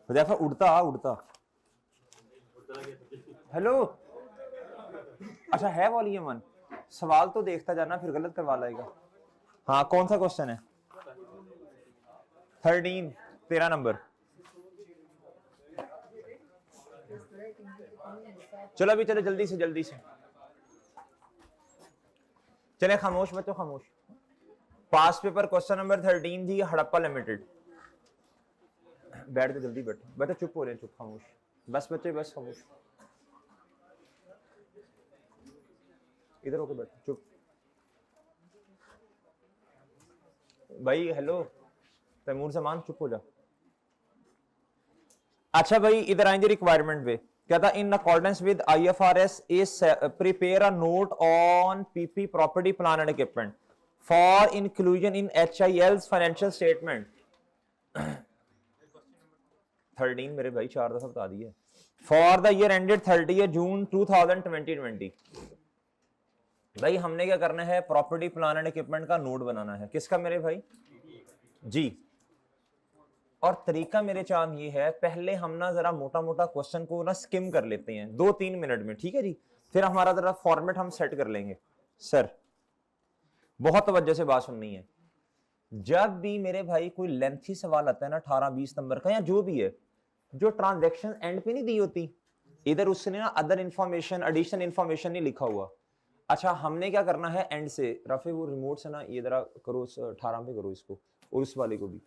Hudhaifa उड़ता उड़ता। Hello, अच्छा है वॉल्यूम 1? सवाल तो देखता जाना, फिर गलत करवा लाएगा। हाँ, कौन सा क्वेश्चन है? 13, 13 नंबर। चलो अभी चलो, जल्दी से जल्दी से चले। खामोश बच्चों, खामोश। पास पेपर क्वेश्चन नंबर 13 थी, हड़प्पा लिमिटेड। बैठ के जल्दी बैठो, बैठो, चुप हो रहे हैं, चुप, खामोश। बस बच्चे, बस खामोश। इधर होके बैठो, चुप। भाई हेलो, तैमूर सामान, चुप हो जा। अच्छा भाई, इधर आएंगे रिक्वायरमेंट पे। क्या था? In accordance with IFRS is prepare a note on PP property plan and equipment for inclusion in HIL's financial statement. 13 मेरे भाई 4 दफा बता दिए। For the year ended 30 June 2020। भाई हमने क्या करना है? प्रॉपर्टी प्लान एंड इक्विपमेंट का नोट बनाना है। किसका मेरे भाई? जी। और तरीका मेरे चांद ये है, पहले हम ना जरा मोटा मोटा क्वेश्चन को ना स्किम कर लेते हैं 2-3 मिनट में, ठीक है जी? फिर हमारा जरा फॉर्मेट हम सेट कर लेंगे। सर बहुत तवज्जो से बात सुननी है। जब भी मेरे भाई कोई लेंथी सवाल आता है ना 18-20 नंबर का या जो भी है, जो ट्रांजैक्शन एंड पे नहीं दी होती, इधर उसने ना अदर इंफॉर्मेशन, एडिशनल इंफॉर्मेशन नहीं लिखा हुआ। अच्छा, हमने क्या करना है एंड से? रफे वो रिमोट से ना ये जरा करो, 18 पे करो इसको, और उस वाले को भी।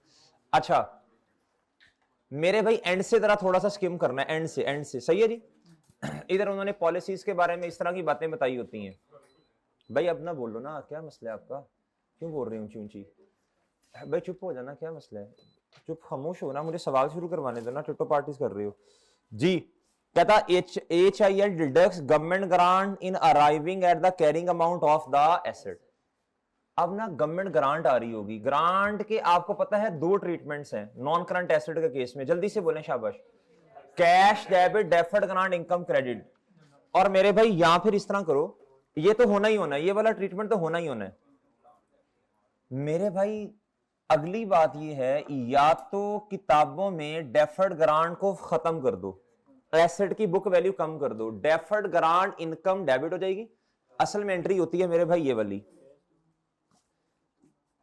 अच्छा मेरे भाई एंड से जरा थोड़ा सा स्किम करना है, एंड से, एंड से, सही है जी? इधर उन्होंने पॉलिसीज के बारे में इस तरह की बातें बताई होती हैं। भाई अब ना बोलो ना, क्या मसला है आपका? क्यों बोल रही ऊंची ऊंची? भाई चुप हो जाना, क्या मसला है? चुप खामोश हो ना, मुझे सवाल शुरू करवाने दो ना, टिटो पार्टीज कर रहे हो जी। कहता HIL deducts government grant in arriving at the carrying amount of the asset. अब ना गवर्नमेंट ग्रांट आ रही होगी, ग्रांट के आपको पता है 2 ट्रीटमेंट्स हैं नॉन करंट एसेट के केस में। जल्दी से बोलें, शाबाश। Cash debit, deferred grant, income credit. और मेरे भाई यहां फिर इस तरह करो, ये तो होना ही होना है, ये वाला ट्रीटमेंट तो होना ही होना है मेरे भाई। अगली बात ये है, या तो किताबों में डेफर्ड ग्रांट को खत्म कर दो, एसेट की बुक वैल्यू कम कर दो, डेफर्ड ग्रांट इनकम डेबिट हो जाएगी। असल में एंट्री होती है मेरे भाई ये वाली,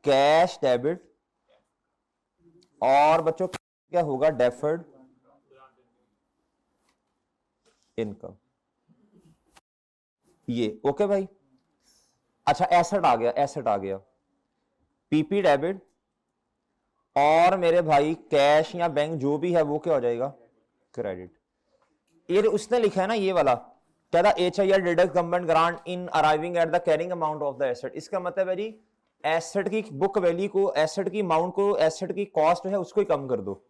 कैश डेबिट, और बच्चों क्या होगा? Deferred income. ये ओके भाई। अच्छा एसेट आ गया, एसेट आ गया, PP डेबिट, और मेरे भाई कैश या बैंक जो भी है वो क्या हो जाएगा? क्रेडिट। ये उसने लिखा है ना ये वाला, क्या था? HIL deduct government grant in arriving at the carrying amount of the asset. इसका मतलब है जी एसेट की बुक वैल्यू को, एसेट की अमाउंट को, एसेट की कॉस्ट है उसको ही कम कर दो।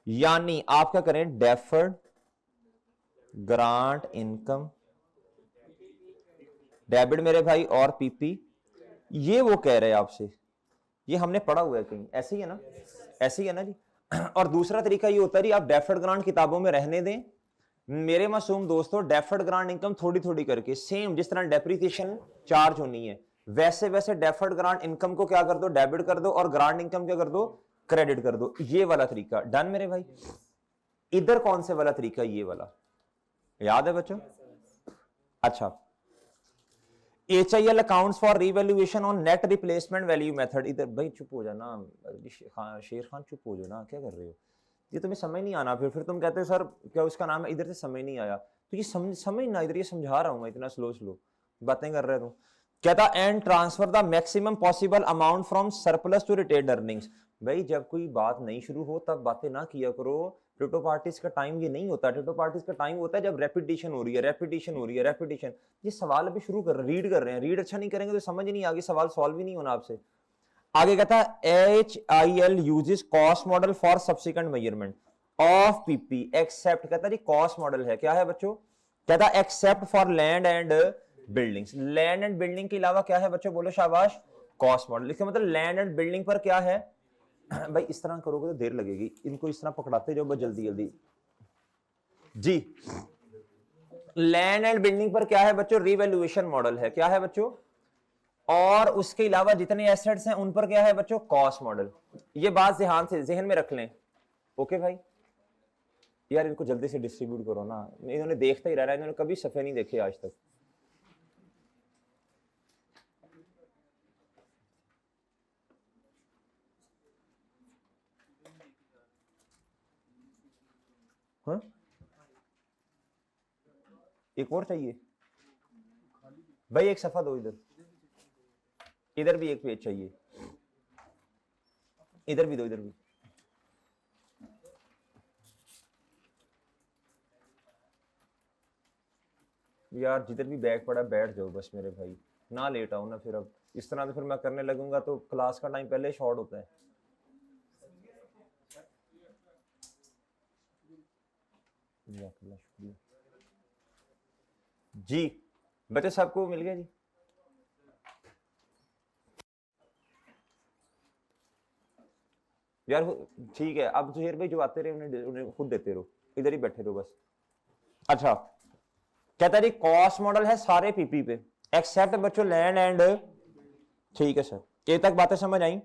यानी आप क्या करें? डेफर्ड ग्रांट इनकम डेबिट मेरे भाई, और PP। ये वो कह रहे हैं आपसे, ये हमने पढ़ा हुआ है कहीं, ऐसे ही है ना? ऐसे ही है ना जी? और दूसरा तरीका ये होता है जी, आप डेफर्ड ग्रांट किताबों में रहने दें मेरे मासूम दोस्तों। डेफर्ड ग्रांट इनकम थोड़ी थोड़ी करके, सेम जिस तरह डेप्रिसिएशन चार्ज होनी है, वैसे वैसे डेफर्ड ग्रांट इनकम को क्या कर दो? डेबिट कर दो, और ग्रांट इनकम क्या कर दो? क्रेडिट कर दो। ये वाला तरीका डन मेरे भाई। इधर कौन से वाला तरीका? ये वाला याद है बच्चों? अच्छा, HIL accounts for revaluation on net replacement value method. इधर भाई चुप हो जाना, शेर खान चुप हो जाना, क्या कर रहे हो? ये तुम्हें समझ नहीं आना, फिर तुम कहते हो सर क्या उसका नाम है, इधर से समझ नहीं आया, तो ये समझ ना, इधर ये समझा रहा हूं मैं, इतना स्लो स्लो बातें कर रहे हो। कहता and transfer the maximum possible amount from surplus to retained earnings. भाई जब कोई बात नहीं शुरू हो तब बातें ना किया करो। टिटो पार्टीज का टाइम ये नहीं होता, टिटो पार्टीज का टाइम होता है जब रेपिटेशन हो रही है, रेपिटेशन हो रही है, रेपिटेशन। ये सवाल अभी शुरू कर रीड कर रहे हैं, रीड अच्छा नहीं करेंगे तो समझ नहीं, आगे सवाल सॉल्व ही नहीं होना आपसे। आगे कहता है HIL uses cost model for subsequent measurement of PP except. कहता है जी कॉस्ट मॉडल है, क्या है बच्चों? कहता है except for land and buildings. Land and building के अलावा क्या है बच्चों? बोलो शाबाश। Cost model. इसका मतलब लैंड एंड बिल्डिंग पर क्या है? भाई इस तरह करोगे तो देर लगेगी, इनको इस तरह पकड़ाते जाओ बस, जल्दी जल्दी जी। लैंड एंड बिल्डिंग पर क्या है बच्चों? रिवैल्यूएशन मॉडल है, क्या है बच्चों? और उसके अलावा जितने एसेट्स हैं उन पर क्या है बच्चों? Cost model. ये बात ध्यान से जहन में रख लें, ओके भाई? यार इनको जल्दी से डिस्ट्रीब्यूट करो ना, इन्होंने देखता ही रह रहा है, इन्होंने कभी सफ़े नहीं देखे आज तक। हाँ एक और चाहिए भाई, एक सफा दो, इधर इधर भी एक पेज चाहिए, इधर भी दो, इधर भी। यार जिधर भी बैग पड़ा बैठ जाओ बस मेरे भाई, ना लेट आओ ना फिर। अब इस तरह से फिर मैं करने लगूंगा तो क्लास का टाइम पहले शॉर्ट होता है। जी बच्चे सबको मिल गया जी। यार ठीक है, अब सुहेर भाई जो आते रहे उन्हें खुद देते रहो, इधर ही बैठे रहो बस। अच्छा कहता है कॉस्ट मॉडल है सारे पीपी पे एक्सेप्ट बच्चों लैंड एंड, ठीक है सर, ये तक बातें समझ आई।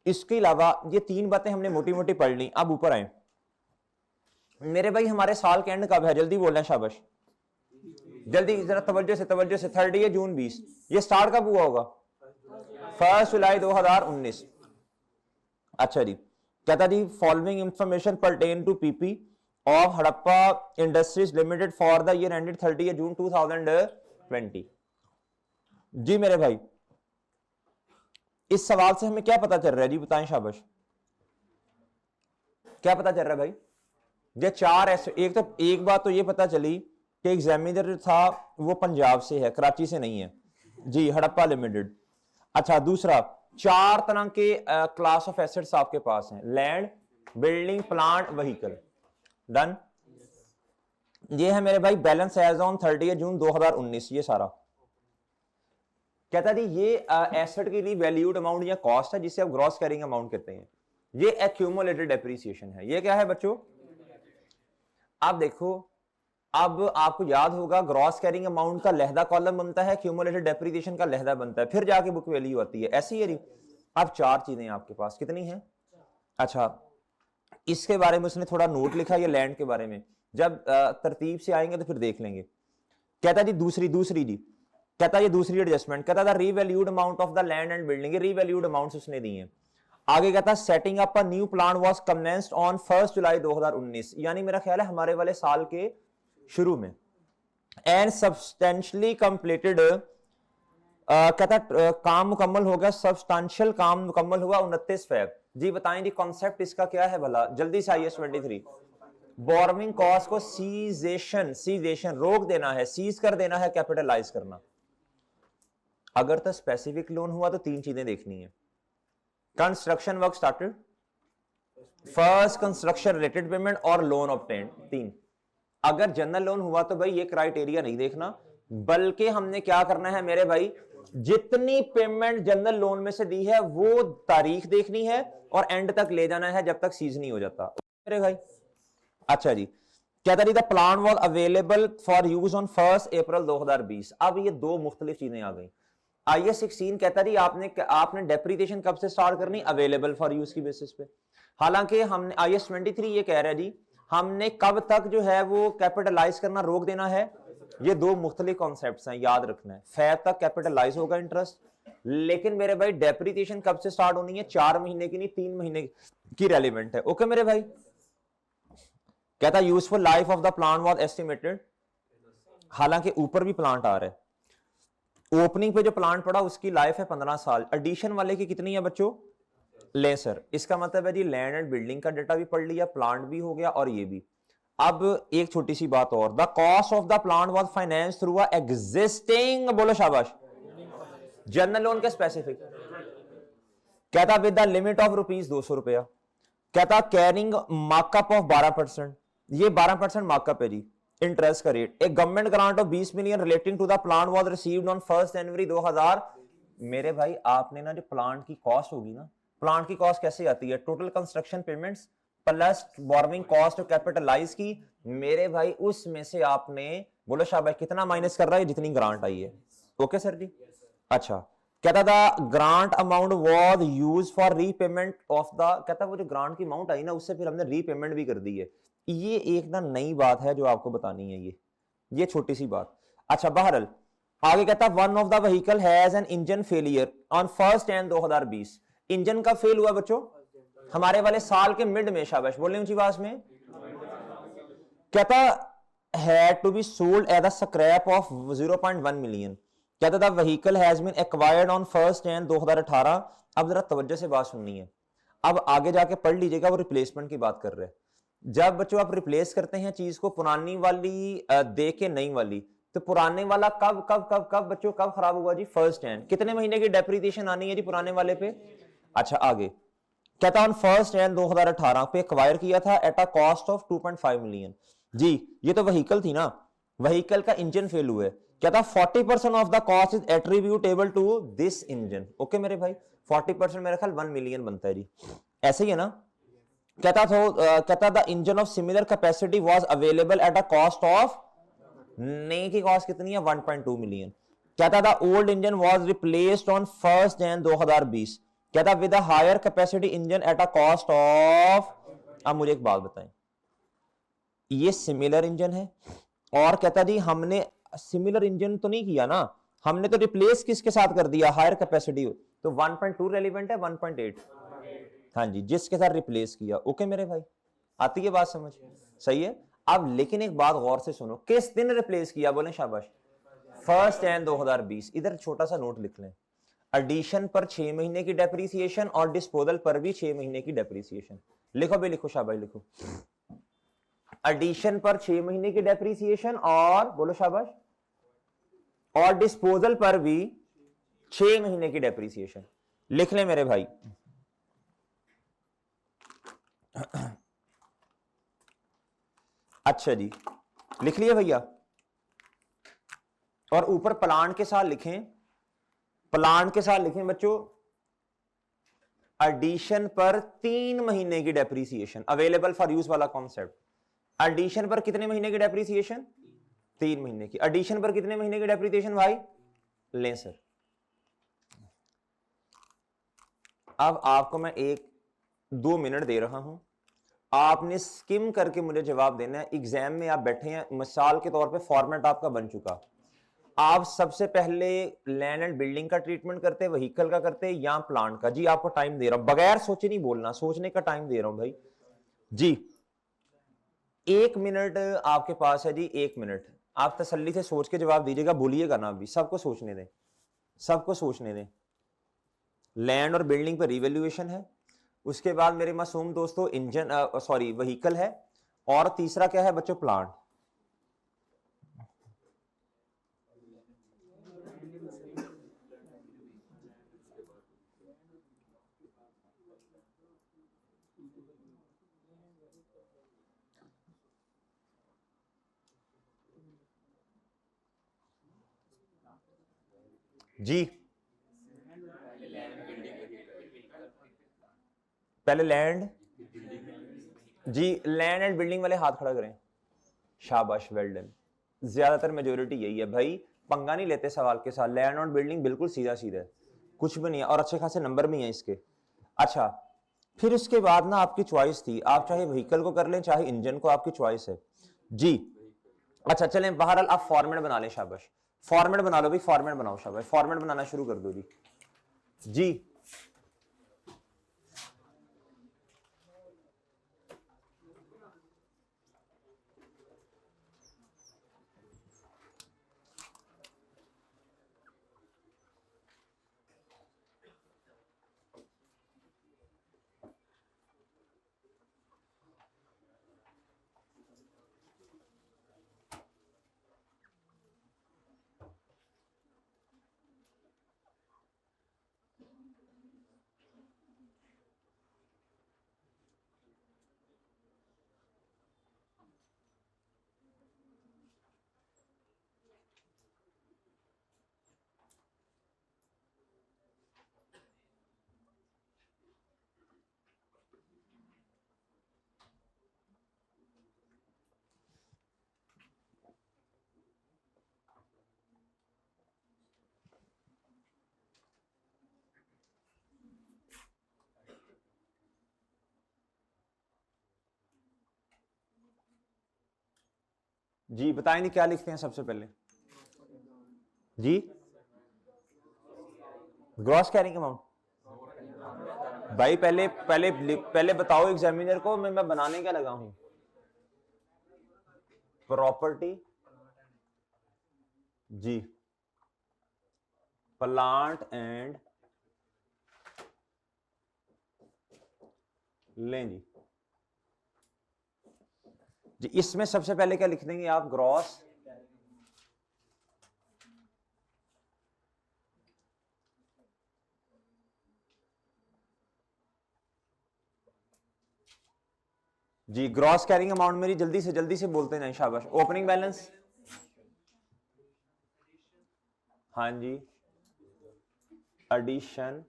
इसके अलावा ये तीन बातें हमने मोटी मोटी पढ़ ली। अब ऊपर आए मेरे भाई, हमारे साल के एंड कब है, जल्दी बोलना शाबाश, जल्दी जरा तवज्जो से 30 जून 20। ये स्टार्ट कब हुआ होगा, 1 जुलाई 2019। अच्छा जी कहता जी following information pertain to PP of Harappa industries limited for the year ended 30 June 2020। जी मेरे भाई इस सवाल से हमें क्या पता चल रहा है जी, बताएं शाबाश, क्या पता चल रहा है भाई। ये चार ऐसे, एक बात तो ये पता चली कि एग्जामिनर था वो पंजाब से है, कराची से नहीं है जी, हड़प्पा लिमिटेड। अच्छा दूसरा, चार तरह के क्लास ऑफ एसेट्स आपके पास हैं, land, building, plant, vehicle. Done. ये है मेरे भाई बैलेंस एज ऑन 30 जून 2019। ये सारा कहता जी ये एसेट के लिए वैल्यूड अमाउंट या कॉस्ट है जिसे आप ग्रॉस कैरिंग अमाउंट कहते हैं। ये एक्यूमुलेटेड डेप्रिसिएशन है। ये क्या है बच्चों, आप देखो, अब आपको याद होगा ग्रॉस कैरिंग अमाउंट का लहदा कॉलम बनता है, एक्यूमुलेटेड डेप्रिसिएशन का लहदा बनता है, फिर जाके बुक वैल्यू आती है। ऐसी है। अब चार चीजें आपके पास कितनी हैं। अच्छा इसके बारे में उसने थोड़ा नोट लिखा है, ये लैंड के बारे में, जब तरतीब से आएंगे तो फिर देख लेंगे। कहता जी दूसरी जी कहता ये दूसरी एडजस्टमेंट, कहता था revalued amount of the land and building, revalued amounts उसने दी हैं। आगे कहता setting up a new plan was commenced on 1 जुलाई 2019, यानी मेरा ख्याल है हमारे वाले साल के शुरू में। एंड सब्सटेंशियली कंप्लीटेड, कहता काम मुकम्मल हो गया, सब्सटेंशियल काम मुकम्मल हुआ 29 फेब। जी बताएं जी कॉन्सेप्ट इसका क्या है भला, जल्दी से आइए। 23 बोरोइंग कॉस्ट को सीजेशन रोक देना है, सीज कर देना है, कैपिटलाइज करना। अगर तो स्पेसिफिक लोन हुआ तो तीन चीजें देखनी है। Construction work started, first construction related payment और लोन ऑब्टेन्ड, तीन। अगर जनरल लोन हुआ तो भाई ये क्राइटेरिया नहीं देखना, बल्कि हमने क्या करना है मेरे भाई, जितनी पेमेंट जनरल लोन में से दी है वो तारीख देखनी है और एंड तक ले जाना है जब तक सीज नहीं हो जाता मेरे भाई। अच्छा जी कहता जी the plan was available for use on 1 April 2020। अब ये दो मुख्तलिफ चीजें आ गई। IAS 16 कहता जी आपने डेप्रिसिएशन कब से स्टार्ट करनी, अवेलेबल फॉर यूज की बेसिस पे। हालांकि हमने IAS 23 ये कह रहा है जी हमने कब तक जो है वो कैपिटलाइज करना रोक देना है। ये दो मुख्तलिफ कॉन्सेप्ट्स हैं, याद रखना है। फैब तक कैपिटलाइज होगा इंटरेस्ट, लेकिन मेरे भाई डेप्रिसिएशन कब से स्टार्ट होनी है, 4 महीने की नहीं 3 महीने की रेलिवेंट है। ओके मेरे भाई। कहता useful life of the plant was estimated, हालांकि ऊपर भी प्लांट आ रहा है, ओपनिंग पे जो प्लांट पड़ा उसकी लाइफ है 15 साल। एडिशन वाले की कितनी है बच्चों, ले सर, इसका मतलब है जी लैंड एंड बिल्डिंग का डेटा भी पढ़ लिया, प्लांट भी हो गया और ये भी। अब एक छोटी सी बात और, the cost of the plant was finance through existing, बोलो शाबाश, जनरल लोन के स्पेसिफिक। कहता विद द लिमिट ऑफ ₹200। कहता कैरिंग मार्कअप ऑफ 12%, ये 12% मार्कअप है जी, इंटरेस्ट का रेट। एक government grant of 20 million relating to the plant was received on 1 January 2000। मेरे भाई आपने ना जो प्लांट की कॉस्ट होगी ना, प्लांट की कॉस्ट कैसे आती है, total construction payments plus borrowing cost capitalize की, मेरे भाई उसमें से आपने, बोलो शाबाश, कितना माइनस कर रहा है, जितनी ग्रांट आई है। ओके सर जी। अच्छा कहता था grant amount was use for repayment of the, कहता वो जो ग्रांट की अमाउंट आई ना उससे फिर हमने रीपेमेंट भी कर दी है। ये एक ना नई बात है जो आपको बतानी है, ये छोटी सी बात। अच्छा बहरल आगे कहता one of the vehicle has an engine failure on 1 January 2020। Engine का फेल हुआ बच्चों हमारे वाले साल के मिड में, शाबाश बोलने ऊंची आवाज में। कहता had to be sold at a scrap of 0.1 million। कहता था vehicle has been acquired on 1 January 2018। अब जरा तवज्जो से बात सुननी है, अब आगे जाके पढ़ लीजिएगा, वो रिप्लेसमेंट की बात कर रहे हैं। जब बच्चों आप रिप्लेस करते हैं चीज को पुरानी वाली दे के नई वाली, तो पुराने वाला कब कब कब कब बच्चों कब खराब हुआ जी? 1 जनवरी। कितने महीने की डेप्रिसिएशन आनी है जी पुराने वाले पे? अच्छा आगे कहता ऑन 1 जनवरी 2018 पे एक्वायर किया था at a cost of 2.5 million. जी ये तो व्हीकल थी ना, व्हीकल का इंजन फेल हुआ है। कहता 40% of the cost is attributable to this engine. Okay मेरे भाई 40% मेरे ख्याल 1 मिलियन बनता है जी, ऐसे ही है ना। कहता the engine of similar capacity was available at a cost of, नई की कॉस्ट कितनी है? 1.2 मिलियन। कहता था old engine was replaced on 1 January 2020। कहता with a higher capacity engine at a cost of, अब मुझे एक बात बताएं, ये सिमिलर इंजन है और कहता जी हमने सिमिलर इंजन तो नहीं किया ना, हमने तो रिप्लेस किसके साथ कर दिया? Higher capacity. तो 1.2 रेलिवेंट है 1.8? हाँ जी जिसके साथ रिप्लेस किया। ओके मेरे भाई आती है बात समझ? सही है। अब लेकिन एक बात गौर से सुनो, किस दिन रिप्लेस किया? बोले शाबाश। 1 जनवरी 2020। इधर छोटा सा नोट लिख लें, एडिशन पर 6 महीने की डेप्रीसिएशन और डिस्पोजल पर भी 6 महीने की डेप्रीसिएशन। लिखो भाई लिखो, शाबाश लिखो। एडिशन पर 6 महीने की डेप्रीसिएशन और बोलो शाबाश, और डिस्पोजल पर भी 6 महीने की डेप्रीसिएशन। लिख ले मेरे भाई। अच्छा जी लिख लिया भैया, और ऊपर प्लांट के साथ लिखें, प्लांट के साथ लिखें बच्चों एडिशन पर 3 महीने की डेप्रीसिएशन अवेलेबल फॉर यूज वाला कॉन्सेप्ट। एडिशन पर कितने महीने की डेप्रीसिएशन? 3 महीने की। एडिशन पर कितने महीने की डेप्रीसिएशन भाई? लें सर। अब आपको मैं 1-2 मिनट दे रहा हूं, आपने स्किम करके मुझे जवाब देना है। एग्जाम में आप बैठे हैं, मिसाल के तौर पे फॉर्मेट आपका बन चुका, आप सबसे पहले लैंड एंड बिल्डिंग का ट्रीटमेंट करते, व्हीकल का करते या प्लांट का? जी आपको टाइम दे रहा हूं, बगैर सोचे नहीं बोलना, सोचने का टाइम दे रहा हूं भाई जी। 1 मिनट आपके पास है जी, 1 मिनट आप तसल्ली से सोच के जवाब दीजिएगा, भूलिएगा ना अभी, सबको सोचने दें, सबको सोचने दें। लैंड और बिल्डिंग पर रिवैल्यूएशन है, उसके बाद मेरे मासूम दोस्तों इंजन सॉरी व्हीकल है, और तीसरा क्या है बच्चों? प्लांट। जी पहले लैंड, जी लैंड एंड बिल्डिंग वाले हाथ खड़ा करें, शाबाश वेल डन। ज्यादातर मेजोरिटी यही है भाई, पंगा नहीं लेते सवाल के साथ, लैंड और बिल्डिंग बिल्कुल सीधा सीधा है, कुछ भी नहीं है, और अच्छे खासे नंबर भी हैं इसके। अच्छा फिर उसके बाद ना आपकी चॉइस थी, आप चाहे व्हीकल को कर लें चाहे इंजन को, आपकी चॉइस है जी। अच्छा चलें बहरहाल आप फॉर्मेट बना लें, शाबाश फॉर्मेट बना लो भाई, फॉर्मेट बनाओ, शाबाश फॉर्मेट बनाना शुरू कर दो जी। जी जी बताएंगे क्या लिखते हैं सबसे पहले जी, ग्रॉस कैरिंग अमाउंट। भाई पहले पहले पहले बताओ एग्जामिनर को मैं बनाने क्या लगा हूं। प्रॉपर्टी जी, प्लांट एंड लें जी, इसमें सबसे पहले क्या लिख देंगे आप, ग्रॉस जी, ग्रॉस कैरिंग अमाउंट मेरी जल्दी से बोलते नहीं, शाबाश। ओपनिंग बैलेंस, हाँ जी, एडिशन,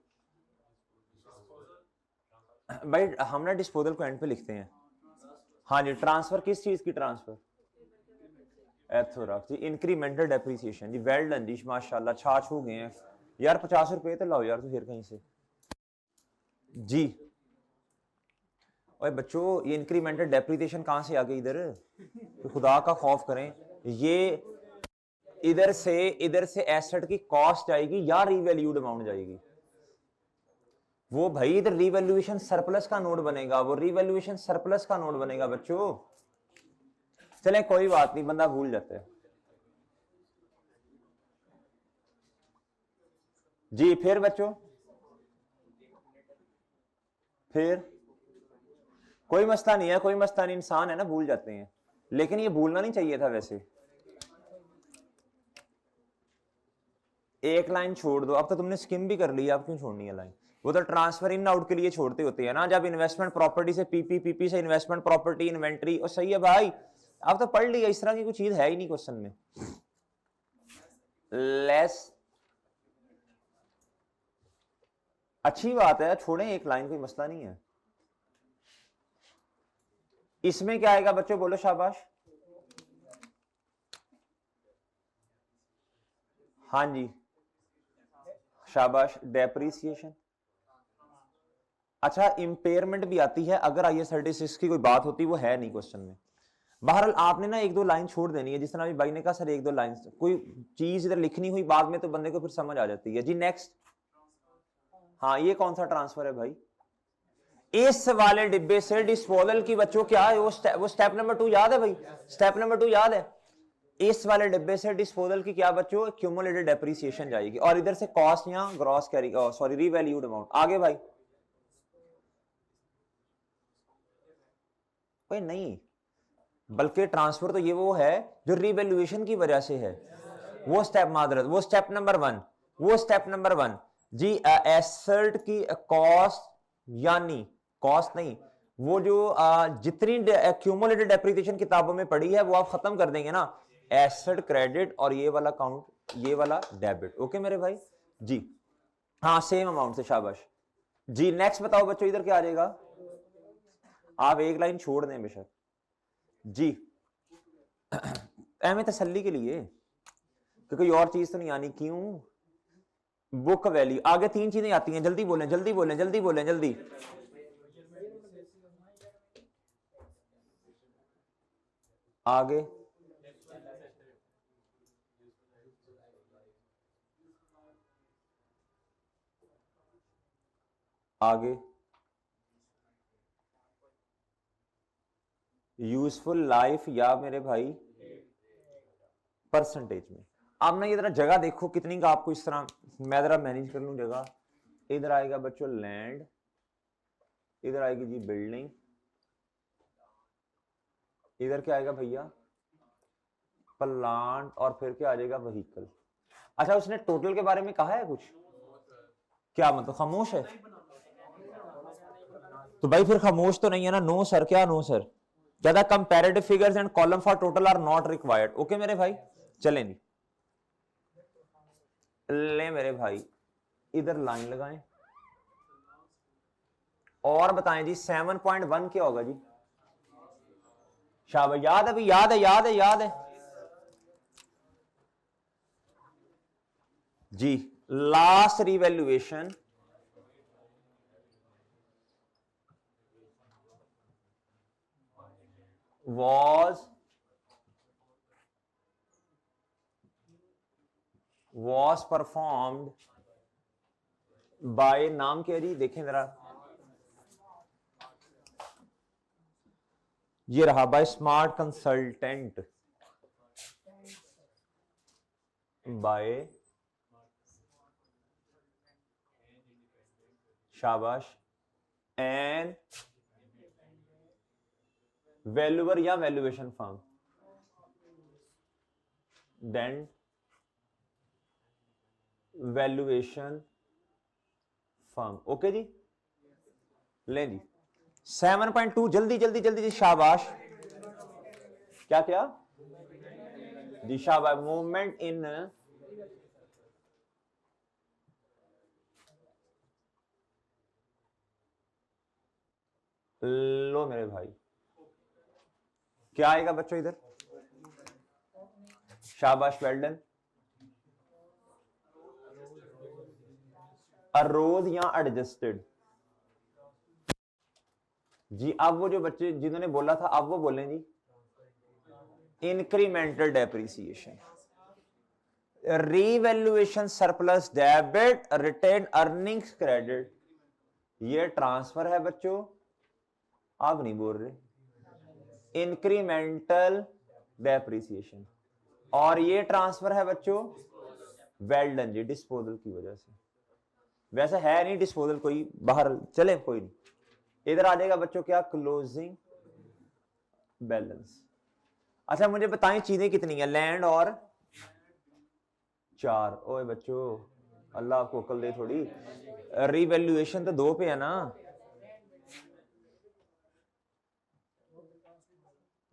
भाई हम ना डिस्पोजल को एंड पे लिखते हैं। हाँ जी, ट्रांसफर किस चीज की ट्रांसफर, एथोरॉक्स जी, इंक्रीमेंटल डेप्रिसिएशन जी, वेल डन जी, माशाल्लाह छाछ हो गए हैं यार। 50 रुपए तो लाओ यार, तो फिर कहीं से जी। और बच्चों ये इंक्रीमेंटल डेप्रिसिएशन कहां से आ गई इधर, तो खुदा का खौफ करें। ये इधर से एसेट की कॉस्ट जाएगी या रिवैल्यूड अमाउंट जाएगी, वो भाई इधर रिवैल्यूएशन सरप्लस का नोट बनेगा, वो रिवैल्यूएशन सरप्लस का नोट बनेगा बच्चों। चले कोई बात नहीं, बंदा भूल जाता है जी। फिर बच्चों फिर कोई मसला नहीं है, कोई मसला नहीं, इंसान है ना, भूल जाते हैं, लेकिन ये भूलना नहीं चाहिए था वैसे। एक लाइन छोड़ दो, अब तो तुमने स्किम भी कर ली, अब क्यों छोड़नी है लाइन, वो तो ट्रांसफर इन आउट के लिए छोड़ते होते हैं ना, जब इन्वेस्टमेंट प्रॉपर्टी से पीपी, पीपी से इन्वेस्टमेंट प्रॉपर्टी, इन्वेंट्री, और सही है भाई, अब तो पढ़ लिया, इस तरह की कोई चीज है ही नहीं क्वेश्चन में। लेस, अच्छी बात है, छोड़ें एक लाइन, कोई मसला नहीं है। इसमें क्या आएगा बच्चों, बोलो शाबाश। हाँ जी, शाबाश, डेप्रिसिएशन। अच्छा, इंपेयरमेंट भी आती है अगर IS36 की कोई बात होती, वो है नहीं क्वेश्चन में। बहरहाल आपने ना एक दो लाइन छोड़ देनी है, जिस तरह अभी भाई ने कहा सर एक दो लाइन, कोई चीज इधर लिखनी हुई बाद में तो बंदे को फिर समझ आ जाती है जी। नेक्स्ट, हाँ ये कौन सा ट्रांसफर है भाई, इस वाले डिब्बे से डिस्पोजल की, बच्चों क्या है वो स्टेप नंबर 2 याद है भाई, स्टेप नंबर 2 याद है। इस वाले डिब्बे से डिस्पोजल की क्या बच्चों, क्यूमुलेटेड डेप्रिसिएशन जाएगी, और इधर से कॉस्ट या gross carry, sorry revalued amount. आगे भाई, भाई नहीं, बल्कि ट्रांसफर तो ये वो है जो रिवैल्यूएशन की वजह से है, वो स्टेप मादरत, वो स्टेप नंबर 1, वो स्टेप नंबर 1 जी। एसेट की कॉस्ट, यानी कॉस्ट नहीं, वो जो जितनी क्यूमुलेटेड डेप्रिसिएशन किताबों में पड़ी है वो आप खत्म कर देंगे ना, एसेट क्रेडिट और ये वाला काउंट, ये वाला डेबिट। ओके मेरे भाई जी, हाँ सेम अमाउंट से, शाबाश जी। नेक्स्ट बताओ बच्चों, इधर क्या आ जाएगा, आप एक लाइन छोड़ दें बेशक जी, एम तसल्ली के लिए कि कोई और चीज तो नहीं आनी। क्यों, बुक वैल्यू, आगे 3 चीजें आती हैं, जल्दी बोलें जल्दी बोलें जल्दी बोलें जल्दी। आगे आगे यूजफुल लाइफ, या मेरे भाई परसेंटेज में। अब ना ये जरा जगह देखो कितनी का आपको, इस तरह मैं जरा मैनेज कर लूं जगह। इधर आएगा बच्चों लैंड, इधर आएगी जी बिल्डिंग, इधर क्या आएगा भैया, प्लांट, और फिर क्या आ जाएगा, व्हीकल। अच्छा उसने टोटल के बारे में कहा है कुछ, क्या मतलब खामोश है, तो भाई फिर खामोश तो नहीं है ना, नो सर, क्या नो सर, ज्यादा comparative figures and column for total are not required. Okay मेरे भाई, चलें जी, ले मेरे भाई, इधर लाइन लगाएं और बताएं जी 7.1 क्या होगा जी, शाबाश, याद है भाई, याद है याद है याद है जी। Last revaluation was was performed by, नाम क्या जी देखें जरा, ये रहा, बाय स्मार्ट कंसल्टेंट, बाय, शाबाश, एन वैल्यूअर या valuation firm, then valuation firm. Okay जी, ले जी 7.2, जल्दी जल्दी जल्दी जी, शाबाश, क्या क्या जी, शाबाश, मूवमेंट इन लो मेरे भाई, क्या आएगा बच्चों इधर, शाबाश, वेल डन, अरोज या एडजस्टेड जी। अब वो जो बच्चे जिन्होंने बोला था अब वो बोलें जी, incremental depreciation, revaluation surplus debit, retained earnings credit, ये ट्रांसफर है बच्चों, आप नहीं बोल रहे, इंक्रीमेंटल डेप्रिसिएशन, और ये ट्रांसफर है बच्चों वेल डन जी, डिस्पोजल की वजह से, वैसे है नहीं डिस्पोजल कोई बाहर, चले कोई नहीं, इधर आ जाएगा बच्चों क्या, क्लोजिंग बैलेंस। अच्छा मुझे बताएं चीजें कितनी है, लैंड और 4, ओए बच्चों अल्लाह आपको अकल दे थोड़ी, रिवैल्यूएशन तो 2 पे है ना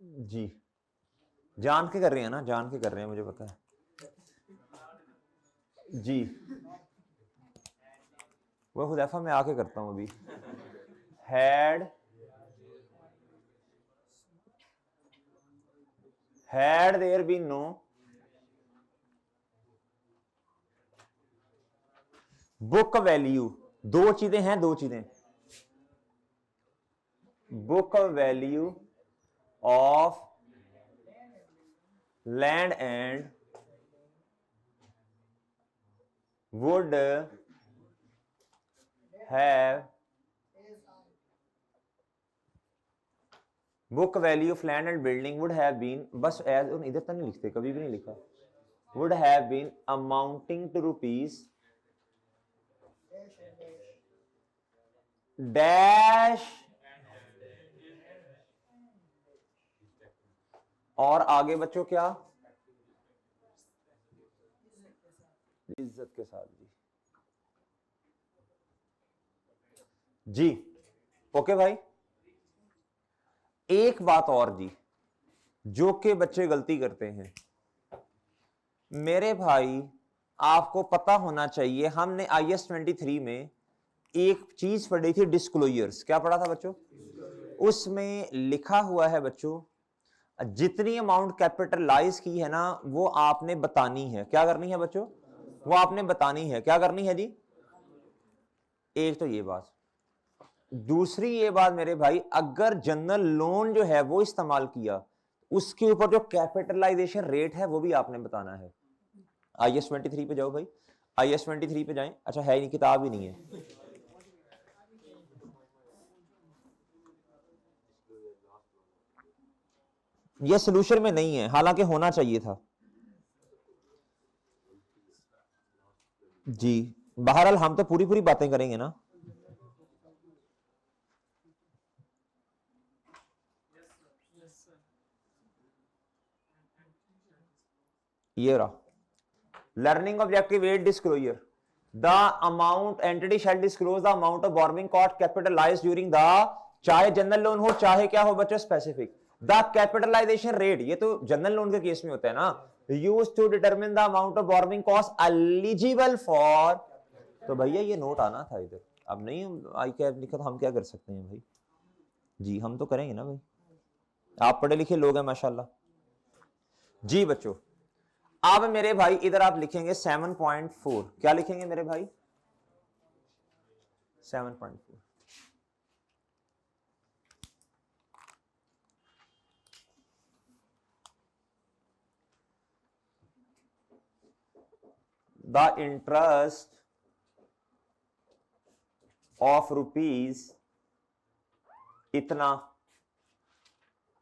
जी, जान के कर रहे हैं ना, जान के कर रहे हैं, मुझे पता है जी, वो हुदैफा मैं आके करता हूं अभी, had there been no book value, दो चीजें हैं, दो चीजें, book value of land and would have, book value of land and building would have been, बस एज, इधर तो नहीं लिखते, कभी भी नहीं लिखा, would have been amounting to rupees dash, और आगे बच्चों क्या, इज्जत के साथ जी, जी ओके भाई। एक बात और जी, जो के बच्चे गलती करते हैं मेरे भाई, आपको पता होना चाहिए, हमने IS 23 में एक चीज पढ़ी थी, डिस्क्लोजर्स, क्या पढ़ा था बच्चों, उसमें लिखा हुआ है बच्चों, जितनी अमाउंट कैपिटलाइज की है ना वो आपने बतानी है, क्या करनी है बच्चों, वो आपने बतानी है, क्या करनी है जी, एक तो ये बात, दूसरी ये बात मेरे भाई, अगर जनरल लोन जो है वो इस्तेमाल किया, उसके ऊपर जो कैपिटलाइजेशन रेट है वो भी आपने बताना है। IS 23 पे जाओ भाई, IS 23 पे जाएं, अच्छा है नहीं, किताब ही नहीं है, ये सोल्यूशन में नहीं है, हालांकि होना चाहिए था जी। बहरहाल हम तो पूरी पूरी बातें करेंगे ना, ये रहा, learning objective 8 disclosure, the amount entity shall disclose the amount of borrowing cost capitalized during the, चाहे जनरल लोन हो चाहे क्या हो बच्चों स्पेसिफिक, द कैपिटलाइजेशन रेट, ये तो जनरल लोन के केस में होता है ना, used to determine the amount of borrowing cost eligible for, तो भैया ये नोट आना था इधर, अब नहीं आई कैप लिखा तो हम क्या कर सकते हैं भाई जी, हम तो करेंगे ना भाई, आप पढ़े लिखे लोग हैं माशाल्लाह जी बच्चों। अब मेरे भाई इधर आप लिखेंगे 7.4, क्या लिखेंगे मेरे भाई, 7.4, द इंटरेस्ट ऑफ रुपीज इतना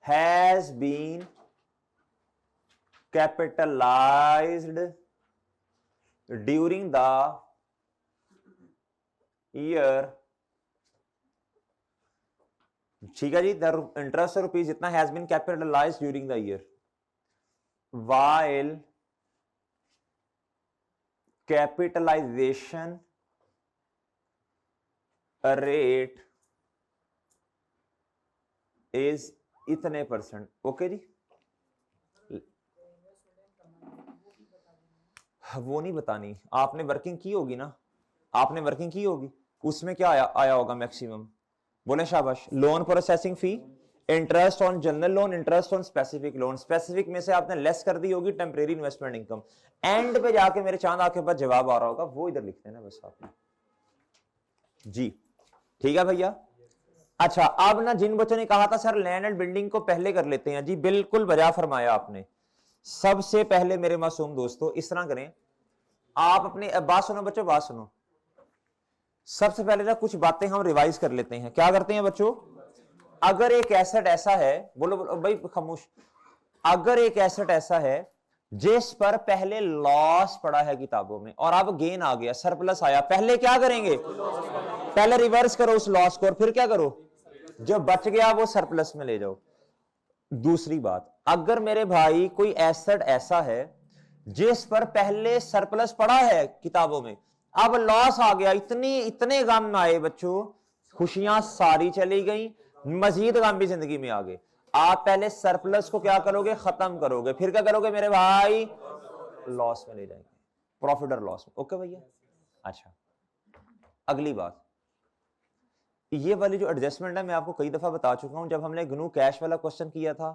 has been capitalized during the year, ठीक है जी, द इंटरेस्ट ऑफ रुपीज इतना has been capitalized during the year while capitalization rate is इतने %। ओके जी, वो नहीं बतानी, आपने वर्किंग की होगी ना, आपने वर्किंग की होगी, उसमें क्या आया होगा मैक्सिमम, बोले शाबाश। Loan processing fee, interest on general loan, interest on specific loan, specific में से आपने लेस कर दी होगी टेम्परेरी इन्वेस्टमेंट इनकम। एंड पे जाके मेरे चांद आपके पास जवाब आ रहा होगा, वो इधर लिखते हैं ना बस आपने जी, ठीक है भैया। अच्छा, अब ना जिन बच्चों ने कहा था सर लैंड एंड बिल्डिंग को पहले कर लेते हैं, जी बिल्कुल बजा फरमाया आपने। सबसे पहले मेरे मासूम दोस्तों इस तरह करें, आप अपने बात सुनो बच्चों, बात सुनो। सबसे पहले ना कुछ बातें हम रिवाइज कर लेते हैं। क्या करते हैं बच्चों, अगर एक एसेट ऐसा है, बोलो बोलो भाई खामोश, अगर एक एसेट ऐसा है जिस पर पहले लॉस पड़ा है किताबों में और अब गेन आ गया, सरप्लस आया, पहले क्या करेंगे, पहले रिवर्स करो उस लॉस को और फिर क्या करो, जो बच गया वो सरप्लस में ले जाओ। दूसरी बात, अगर मेरे भाई कोई एसेट ऐसा है जिस पर पहले सरप्लस पड़ा है किताबों में, अब लॉस आ गया, इतने गम आए बच्चों, खुशियां सारी चली गई, मजीद गम भी जिंदगी में आ गए। आप पहले सरप्लस को क्या करोगे, खत्म करोगे, फिर क्या करोगे मेरे भाई, लॉस में ले जाएंगे, प्रॉफिट और लॉस में। ओके भैया। अच्छा, अगली बात, ये वाली जो एडजस्टमेंट है मैं आपको कई दफा बता चुका हूं, जब हमने GNU कैश वाला क्वेश्चन किया था,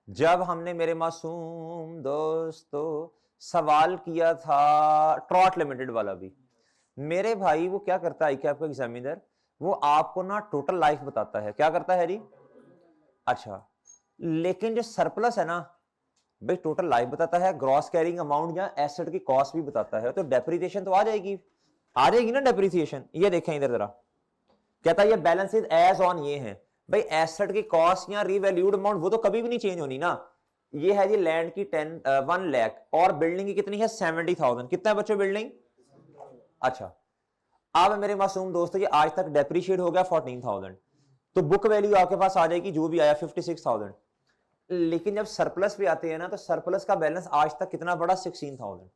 जब हमने मेरे मासूम दोस्तों सवाल किया था ट्रॉट लिमिटेड वाला भी, मेरे भाई वो क्या करता है कि आपका एग्जामिनर, वो आपको ना टोटल लाइफ बताता है। क्या करता है जी, अच्छा, लेकिन जो सरप्लस है ना भाई, टोटल लाइफ बताता है, ग्रॉस कैरिंग अमाउंट या एसेट की कॉस्ट भी बताता है, तो डेप्रिसिएशन तो आ जाएगी ना डेप्रिसिएशन। ये देखें इधर जरा, कहता है ये बैलेंस एज ऑन, ये है भाई एसेट की कॉस्ट या रीवैल्यूड अमाउंट, वो तो कभी भी नहीं चेंज होनी ना। ये है जी लैंड की 1 लाख और बिल्डिंग की कितनी है 70,000। कितना है बच्चों बिल्डिंग, अच्छा, अब मेरे मासूम दोस्तों ये आज तक डेप्रिशिएट हो गया 14,000, तो बुक वैल्यू आपके पास आ जाएगी जो भी आया 56,000। लेकिन जब सरप्लस पे आते हैं ना, तो सरप्लस का बैलेंस आज तक कितना बड़ा 16,000।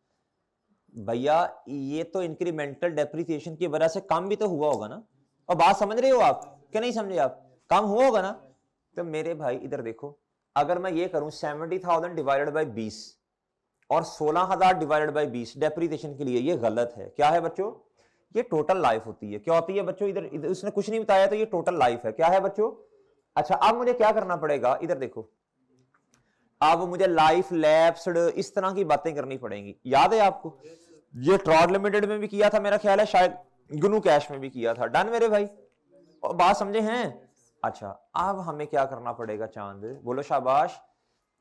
भैया ये तो इंक्रीमेंटल डेप्रिसिएशन की वजह से कम भी तो हुआ होगा ना, और बात समझ रहे हो आप क्या नहीं समझे आप, कम हुआ होगा ना। तो मेरे भाई इधर देखो, अगर मैं ये करूं 70,000 डिवाइडेड बाई 20 और 16,000 डिवाइडेड बाई 20 डेप्रिसिएशन के लिए, ये गलत है। क्या है बच्चों, ये टोटल लाइफ होती है। क्या होती है बच्चों, इधर उसने कुछ नहीं बताया, तो ये टोटल लाइफ है। क्या है बच्चों, अच्छा, अब मुझे क्या करना पड़ेगा, इधर देखो, अब मुझे लाइफ लैप्स्ड इस तरह की बातें करनी पड़ेंगी। याद है आपको, ये ट्रॉट लिमिटेड में भी किया था मेरा ख्याल है, शायद GNU कैश में भी किया था। डन मेरे भाई, और बात समझे हैं। अच्छा, अब हमें क्या करना पड़ेगा चांद, बोलो शाबाश,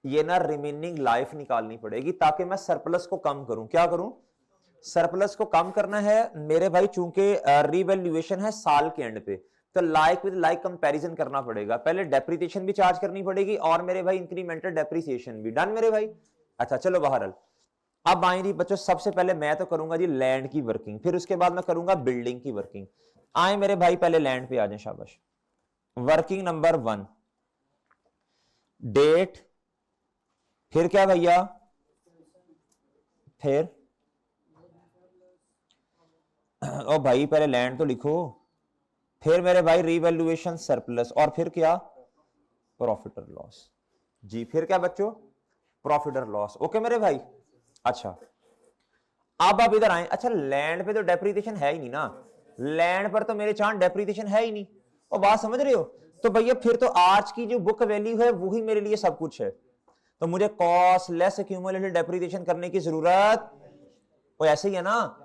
ये ना रिमेनिंग लाइफ निकालनी पड़ेगी ताकि मैं सरप्लस को कम करूं। क्या करूं, सरप्लस को कम करना है मेरे भाई, चूंकि रिवैल्यूएशन है साल के एंड पे, तो लाइक विद लाइक कंपैरिजन करना पड़ेगा। पहले डेप्रिसिएशन भी चार्ज करनी पड़ेगी और मेरे भाई इंक्रीमेंटल डेप्रिसिएशन भी। डन मेरे भाई। अच्छा चलो बहरहाल, अब आएंगे बच्चों, सबसे पहले मैं तो करूंगा जी लैंड की वर्किंग, फिर उसके बाद मैं करूंगा बिल्डिंग की वर्किंग। आए मेरे भाई पहले लैंड पे आ जाए, शाबाश। वर्किंग नंबर 1, डेट, फिर क्या भैया, फिर ओ भाई पहले लैंड तो लिखो, फिर मेरे भाई रीवैल्यूएशन सरप्लस, और फिर क्या, प्रॉफिट और लॉस। जी फिर क्या बच्चों, प्रॉफिट और लॉस। ओके मेरे भाई। अच्छा, अब आप इधर आए। अच्छा, लैंड पे तो डेप्रिसिएशन है ही नहीं ना, लैंड पर तो मेरे चांद डेप्रिसिएशन है ही नहीं, और बात समझ रहे हो। तो भैया फिर तो आज की जो बुक वैल्यू है वही मेरे लिए सब कुछ है, तो मुझे कॉस्ट लेस एक्यूमुलेटेड डेप्रिसिएशन करने की जरूरत, वो ऐसे ही है ना,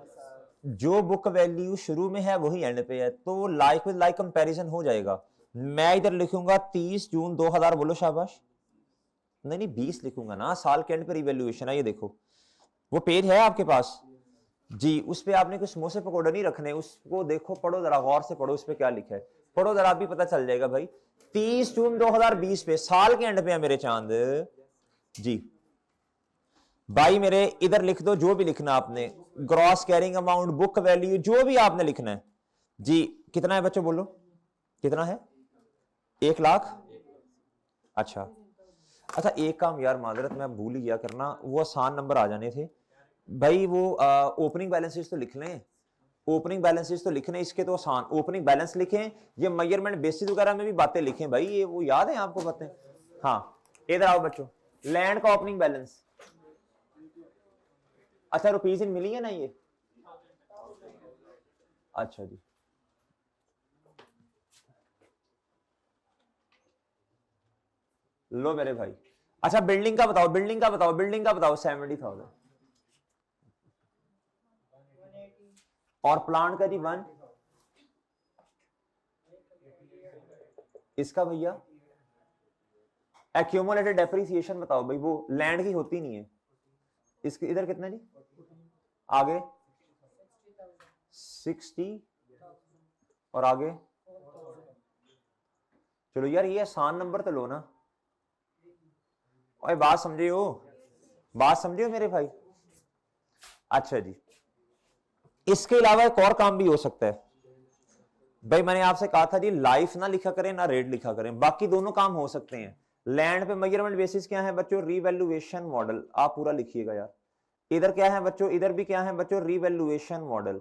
जो बुक वैल्यू शुरू में है वही एंड पे है, तो लाइक विद लाइक कंपैरिजन हो जाएगा। मैं इधर लिखूंगा 30 जून 2000, बोलो शाबाश। नहीं 20 लिखूंगा ना, साल के एंड पे रिवैल्यूएशन है। ये देखो वो पेज है आपके पास, जी, उस पे आपने कुछ समोसे पकौड़े नहीं रखने, उसको देखो, पढ़ो जरा गौर से, पढ़ो उस पे क्या लिखा है, पढ़ो जरा, भी पता चल जाएगा भाई। 30 जून 2020 पे, साल के एंड पे है मेरे चांद जी। भाई मेरे इधर लिख दो जो भी लिखना आपने, gross carrying amount, book value, जो भी आपने लिखना है जी। कितना है बच्चों, बोलो कितना है? 1 लाख। अच्छा अच्छा, एक काम यार, माजरत मैं भूल ही गया करना, वो आसान नंबर आ जाने थे भाई। वो ओपनिंग बैलेंसेस तो लिख लें, ओपनिंग बैलेंसेस तो लिखने, इसके तो आसान, ओपनिंग बैलेंस लिखें, ये मेजरमेंट बेसिस वगैरह में भी बातें लिखें भाई, ये वो याद है आपको बातें? हाँ, इधर आओ बच्चों, लैंड का ओपनिंग बैलेंस, अच्छा रुपीज इन मिली है ना ये? अच्छा जी, लो मेरे भाई। अच्छा बिल्डिंग का बताओ, बिल्डिंग का बताओ, बिल्डिंग का बताओ, 70,000। और प्लांट का जी 1, इसका भैया एक्यूमुलेटेड डेप्रिसिएशन बताओ भाई, वो लैंड की होती नहीं है, इसके इधर कितना जी? आगे 60, और आगे, चलो यार ये आसान नंबर तो लो ना। ओए बात समझे हो, बात समझे हो मेरे भाई? अच्छा जी, इसके अलावा एक और काम भी हो सकता है भाई, मैंने आपसे कहा था जी लाइफ ना लिखा करें ना रेट लिखा करें, बाकी दोनों काम हो सकते हैं। लैंड पे मेजरमेंट बेसिस क्या है बच्चों? रीवैल्यूएशन मॉडल, आप पूरा लिखिएगा यार। इधर क्या है बच्चों? इधर भी क्या है बच्चों? Revaluation model.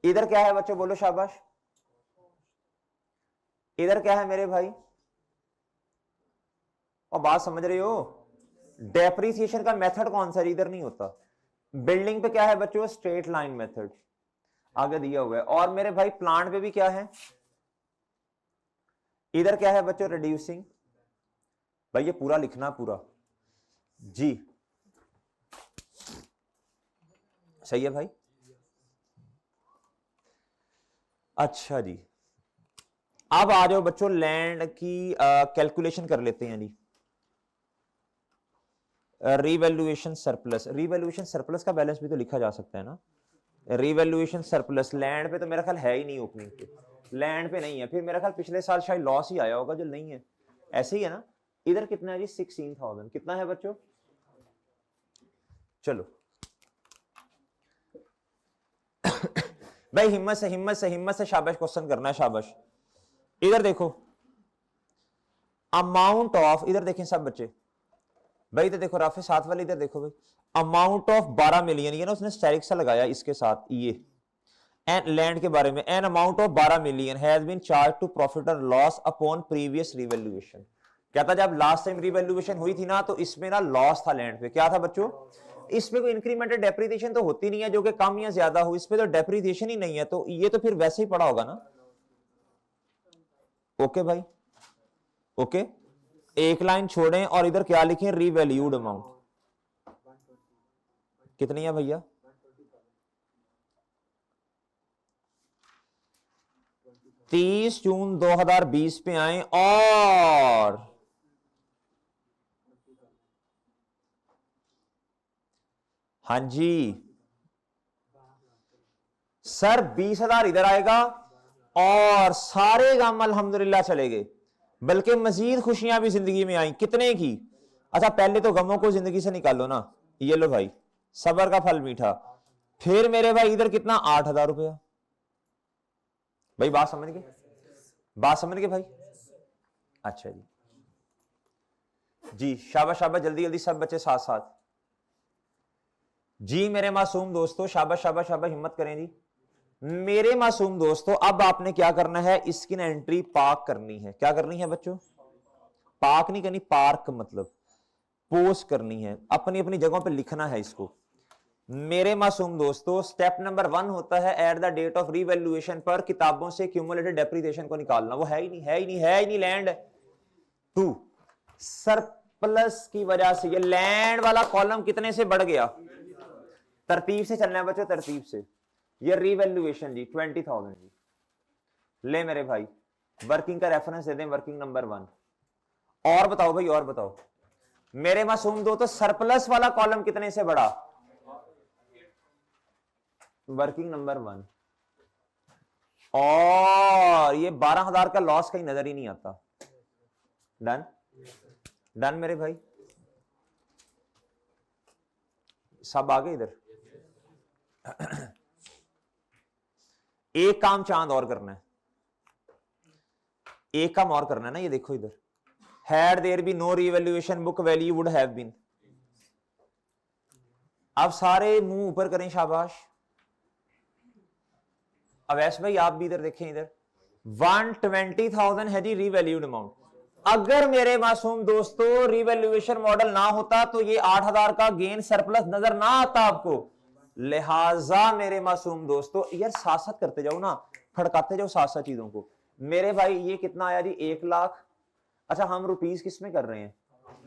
इधर क्या है बच्चों? बोलो शाबाश। इधर क्या है मेरे भाई? और बात समझ रहे हो? डेप्रिसिएशन का मेथड कौन सा? इधर नहीं होता। बिल्डिंग पे क्या है बच्चों? स्ट्रेट लाइन मेथड आगे दिया हुआ है। और मेरे भाई प्लांट पे भी क्या है? इधर क्या है बच्चों? रिड्यूसिंग। भाई ये पूरा लिखना, पूरा जी, सही है भाई। अच्छा जी, अब आ जाओ बच्चों, लैंड की कैलकुलेशन कर लेते हैं जी। रीवैल्यूएशन सरप्लस, रीवैल्यूएशन सरप्लस का बैलेंस भी तो लिखा जा सकता है ना। रीवैल्यूएशन सरप्लस लैंड पे तो मेरा ख्याल है ही नहीं, ओपनिंग पे लैंड पे नहीं है, फिर मेरा ख्याल पिछले साल शायद लॉस ही आया होगा जो नहीं है, ऐसे ही है ना। इधर कितना है जी? 16,000। कितना है बच्चों? चलो भाई हिम्मत से, हिम्मत से, हिम्मत से शाबाश क्वेश्चन करना है, शाबाश। इधर देखो, अमाउंट ऑफ, इधर देखें सब बच्चे भाई, इधर देखो राफे साथ वाले, इधर देखो भाई, अमाउंट ऑफ 12 मिलियन, ये ना उसने स्टेरिक सा लगाया इसके साथ, ये एंड लैंड के बारे में, an amount of 12 million has been charged to profit और लॉस अपॉन प्रीवियस रिवैल्यूएशन। कहता जब लास्ट टाइम रिवैल्यूएशन हुई थी ना, तो इसमें ना लॉस था लैंड पे। क्या था बच्चों? इसमें कोई इंक्रीमेंटल डेप्रिसिएशन तो होती नहीं है, जो कि कम या ज्यादा हो, इसमें तो डेप्रिसिएशन ही नहीं है, तो ये तो फिर वैसे ही पड़ा होगा ना। ओके भाई, ओके, एक लाइन छोड़ें और इधर क्या लिखें? Revalued amount. कितनी है भैया? 30 जून 2020 पे आए, और हाँ जी सर, 20,000 इधर आएगा, और सारे गम अल्हम्दुलिल्लाह चले गए, बल्कि मजीद खुशियां भी जिंदगी में आई। कितने की? अच्छा पहले तो गमों को जिंदगी से निकालो ना, ये लो भाई, सबर का फल मीठा। फिर मेरे भाई इधर कितना? 8,000 रुपया। भाई बात समझ गए? बात समझ गए भाई? अच्छा जी, जी शाबाश शाबाश, जल्दी जल्दी सब बच्चे साथ साथ जी। मेरे मासूम दोस्तों शाबाश शाबाश शाबाश, हिम्मत करें जी। मेरे मासूम दोस्तों, अब आपने क्या करना है? इसकी ना एंट्री पार्क करनी है। क्या करनी है बच्चों? पार्क नहीं करनी, पार्क मतलब पोस्ट करनी है, अपनी अपनी जगहों पे लिखना है इसको। मेरे मासूम दोस्तों, स्टेप नंबर 1 होता है at the date of revaluation पर किताबों से क्यूमुलेटेड डेप्रिसिएशन को निकालना। वो है ही नहीं, है ही नहीं, है ही नहीं। लैंड 2 सरप्लस की वजह से ये लैंड वाला कॉलम कितने से बढ़ गया? तरतीब से चलना है बच्चों, तरतीब से। ये रीवैल्यूएशन जी 20,000 जी। ले मेरे भाई, वर्किंग का रेफरेंस दे दें, वर्किंग नंबर 1। और बताओ भाई, और बताओ मेरे मासूम दो, तो सरप्लस वाला कॉलम कितने से बढ़ा? वर्किंग नंबर 1, और ये 12,000 का लॉस कहीं नजर ही नहीं आता। डन, डन मेरे भाई, सब आगे इधर। एक काम चांद और करना है, एक काम और करना है ना, ये देखो इधर, had there be no revaluation book value would have been. अब सारे मुंह ऊपर करें, शाबाश। अवैस भाई आप भी इधर देखें, इधर 120,000 है जी रीवैल्यूड अमाउंट। अगर मेरे मासूम दोस्तों रिवैल्यूएशन मॉडल ना होता तो ये 8,000 का गेन सरप्लस नजर ना आता आपको। लिहाजा मेरे मासूम दोस्तों, यार साथ साथ करते जाओ ना, फड़काते जाओ साथ साथ चीजों को। मेरे भाई ये कितना आया जी, 1 लाख। अच्छा हम रुपीस किस में कर रहे हैं,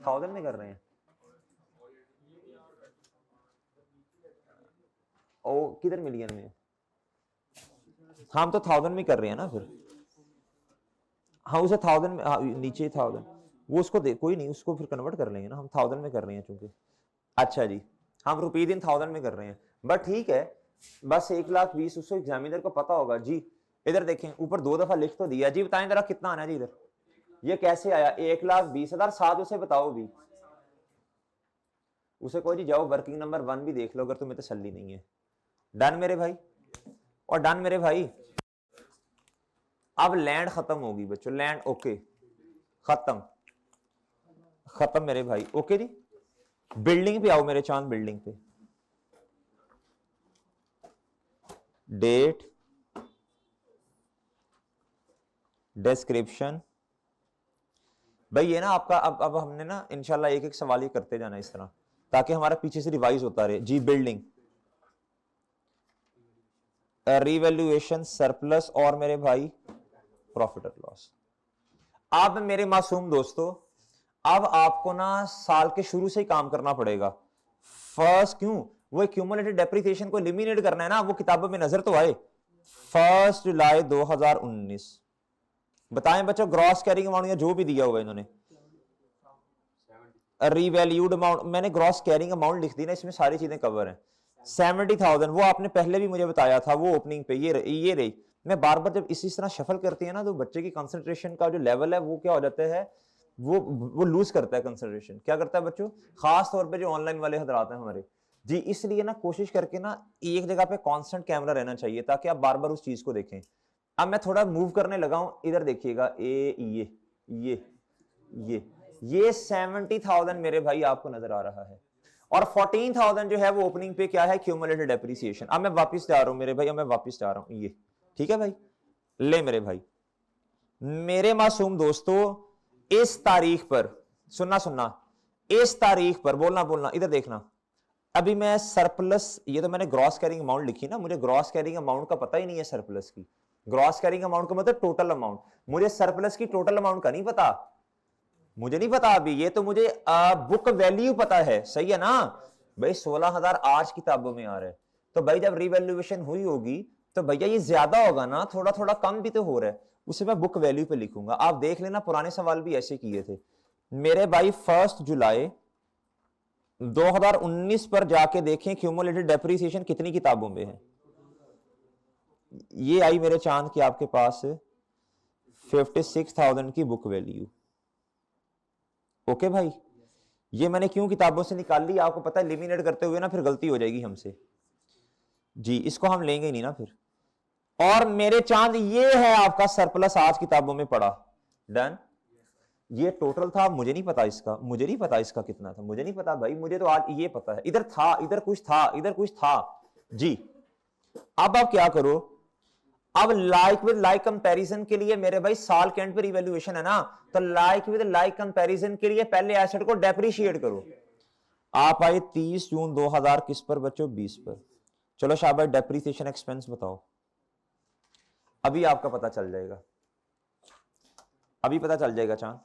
1000 में कर रहे हैं। ओ किधर मिलियन में, हम तो 1000 में कर रहे हैं ना फिर। हाँ उसे 1000 में, हाँ, नीचे 1000 वो उसको दे, कोई नहीं, उसको फिर कन्वर्ट कर लेंगे ना, हम 1000 में कर रहे हैं चूंकि। अच्छा जी, हम रुपीज इन 1000 में कर रहे हैं, बट ठीक है, बस 1,20,000 उसको एग्जामिनर को पता होगा जी। इधर देखें ऊपर 2 दफा लिख तो दिया जी, बताएं जरा कितना आना जी इधर, ये कैसे आया 1,20,000 साथ उसे बताओ भी, उसे कोई जी जाओ वर्किंग नंबर 1 भी देख लो अगर तुम्हें तसल्ली नहीं है। डन मेरे भाई, और डन मेरे भाई। अब लैंड खत्म होगी बच्चों, लैंड ओके खत्म, खत्म मेरे भाई, ओके जी। बिल्डिंग पे आओ मेरे चांद, बिल्डिंग पे डेट, डिस्क्रिप्शन। भाई ये ना आपका, अब हमने ना इंशाल्लाह एक एक सवाल ही करते जाना इस तरह, ताकि हमारा पीछे से रिवाइज होता रहे जी। बिल्डिंग, रिवैल्यूएशन, सरप्लस, और मेरे भाई प्रॉफिट और लॉस। अब मेरे मासूम दोस्तों, अब आपको ना साल के शुरू से ही काम करना पड़ेगा। फर्स्ट क्यों, वो क्यूमुलेटिव डेप्रिसिएशन को एलिमिनेट करना है ना, वो किताबों में नजर तो आए। 1 जुलाई 2019, बताएं बच्चों ग्रॉस कैरिंग अमाउंट या जो भी दिया हुआ है इन्होंने, रीवैल्यूड अमाउंट, मैंने ग्रॉस कैरिंग अमाउंट लिख दी ना, इसमें सारी चीजें कवर हैं। 70,000 वो आपने पहले भी मुझे बताया था, वो ओपनिंग पे ये रही। मैं बार बार जब इसी तरह शफल करती है ना, तो बच्चे की कंसंट्रेशन का जो लेवल है वो क्या हो जाता है, वो लूज करता है कंसंट्रेशन। क्या करता है बच्चों, खास तौर पे जो ऑनलाइन वाले हजरात हैं हमारे जी, इसलिए ना कोशिश करके ना एक जगह पे कांस्टेंट कैमरा रहना चाहिए, ताकि आप बार बार उस चीज को देखें। अब मैं थोड़ा मूव करने लगा हूं, इधर देखिएगा, ये 70,000 मेरे भाई आपको नजर आ रहा है, और 14,000 जो है वो ओपनिंग पे क्या है, क्यूमुलेटेड डेप्रिसिएशन। अब मैं वापस जा रहा हूं मेरे भाई, अब मैं वापस जा रहा हूं, ये ठीक है भाई। ले मेरे भाई, मेरे मासूम दोस्तों, इस तारीख पर सुनना, इस तारीख पर बोलना, इधर देखना। अभी मैं सरप्लस, ये तो मैंने ग्रॉस कैरिंग अमाउंट लिखी ना, मुझे ग्रॉस कैरिंग अमाउंट का पता ही नहीं है सरप्लस की। ग्रॉस कैरिंग अमाउंट का मतलब टोटल अमाउंट, मुझे सरप्लस की टोटल अमाउंट का नहीं पता, मुझे नहीं पता अभी। ये तो मुझे बुक वैल्यू पता है, सही है ना भाई। 16,000 आज किताबों में आ रहा है, तो भाई जब रिवैल्यूएशन हुई होगी तो भैया ये ज्यादा होगा ना, थोड़ा थोड़ा कम भी तो हो रहा है, उसे मैं बुक वैल्यू पे लिखूंगा। आप देख लेना, पुराने सवाल भी ऐसे किए थे मेरे भाई। 1 जुलाई 2019 पर जाके देखें क्यूमुलेटेड डेप्रिसिएशन कितनी किताबों में है। ये आई मेरे चांद की आपके पास 56,000 की बुक वैल्यू। ओके भाई, ये मैंने क्यों किताबों से निकाल ली, आपको पता है एलिमिनेट करते हुए ना फिर गलती हो जाएगी हमसे जी, इसको हम लेंगे ही नहीं ना फिर। और मेरे चांद ये है आपका सरप्लस आज किताबों में पड़ा। डन, ये टोटल था, मुझे नहीं पता इसका, मुझे नहीं पता इसका कितना था, मुझे नहीं पता भाई, मुझे तो आज ये पता है इधर था, इधर कुछ था, इधर कुछ था जी। अब आप क्या करो, अब लाइक विद लाइक कंपैरिजन के लिए मेरे भाई साल के एंड पे रिवैल्यूएशन है ना, तो लाइक विद लाइक कंपैरिजन के लिए पहले एसेट को डेप्रिशिएट करो। आप आए 30 जून 2000 किस पर बच्चों, 20 पर। चलो शाबाश, डेप्रिसिएशन एक्सपेंस बताओ। अभी आपका पता चल जाएगा, अभी पता चल जाएगा चांद।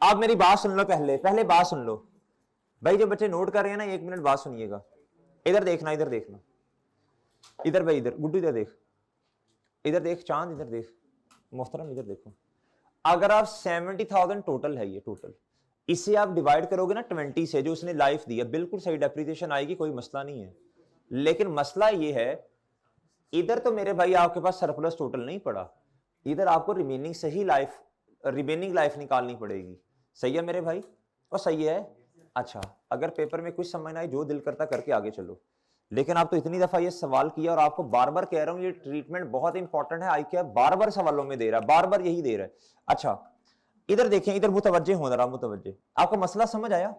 आप मेरी बात सुन लो, पहले बात सुन लो भाई, जो बच्चे नोट कर रहे हैं ना, 1 मिनट बात सुनिएगा। इधर देखना, इधर देखना, इधर भाई, इधर गुड्डू, इधर देख, इधर देख चांद, इधर देख मोहतरम, इधर देखो। अगर आप 70,000 टोटल है, ये टोटल इसे आप डिवाइड करोगे ना 20 से, जो उसने लाइफ दी है, बिल्कुल सही डेप्रिसिएशन आएगी, कोई मसला नहीं है। लेकिन मसला ये है, इधर तो मेरे भाई आपके पास सरप्लस टोटल नहीं पड़ा, इधर आपको रिमेनिंग लाइफ निकालनी पड़ेगी। सही है मेरे भाई? और सही है। अच्छा, अगर पेपर में कुछ समझ ना आए, जो दिल करता करके आगे चलो। लेकिन आप तो इतनी दफा ये सवाल किया और आपको बार बार कह रहा हूं, ये ट्रीटमेंट बहुत इंपॉर्टेंट है। आई क्या बार बार सवालों में दे रहा है, बार बार यही दे रहा है। अच्छा, इधर देखें, इधर मुतवज्जे हो रहा, मुतवज्जे। आपको मसला समझ आया?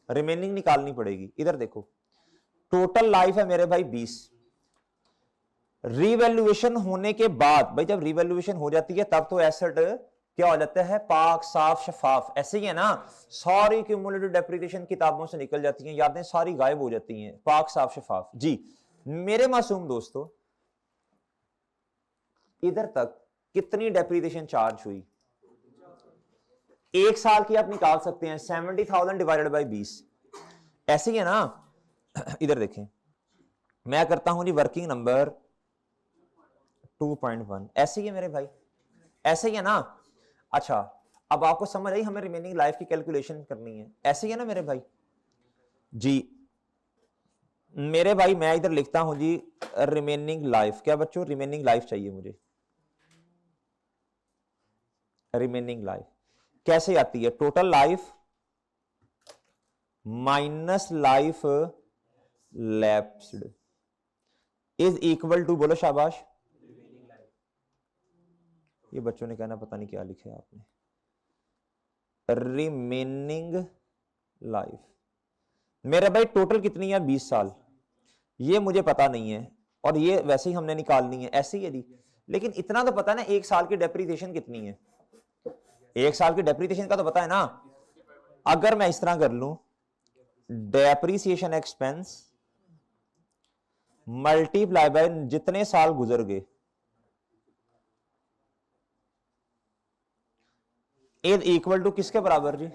रिमेनिंग निकालनी पड़ेगी। इधर देखो, टोटल लाइफ है मेरे भाई 20। रिवैल्यूएशन होने के बाद, भाई जब रिवैल्यूएशन हो जाती है तब तो एसेट क्या हो जाता है? पाक, साफ, शफाफ। ऐसे ही है ना, सारी क्यूमुलेटिव डेप्रिसिएशन किताबों से निकल जाती हैं, यादें सारी गायब हो जाती हैं, पाक, साफ, शफाफ। जी मेरे मासूम दोस्तों, इधर तक कितनी डेप्रिसिएशन चार्ज हुई? एक साल की आप निकाल सकते हैं, 70,000 डिवाइडेड बाई 20। ऐसे ही है ना। इधर देखें, मैं करता हूं जी वर्किंग नंबर 2.1। ऐसे ही है मेरे भाई, ऐसे ही है ना। अच्छा, अब आपको समझ आई, हमें रिमेनिंग लाइफ की कैलकुलेशन करनी है। ऐसे ही है ना मेरे भाई? जी मेरे भाई, मैं इधर लिखता हूं जी रिमेनिंग लाइफ। क्या बच्चों? रिमेनिंग लाइफ चाहिए मुझे। रिमेनिंग लाइफ कैसे आती है? Total life minus life lapsed is equal to, बोलो शाबाश। ये बच्चों ने कहना पता नहीं क्या लिखे आपने, रिमेनिंग लाइफ। मेरे भाई टोटल कितनी है? 20 साल। ये मुझे पता नहीं है, और ये वैसे ही हमने निकालनी है, ऐसे ही है जी। लेकिन इतना तो पता है ना, एक साल की डेप्रिसिएशन कितनी है? एक साल की डेप्रिसिएशन का तो पता है ना। अगर मैं इस तरह कर लूं, डेप्रिसिएशन एक्सपेंस मल्टीप्लाई बाय जितने साल गुजर गए, इज इक्वल टू किसके बराबर जी?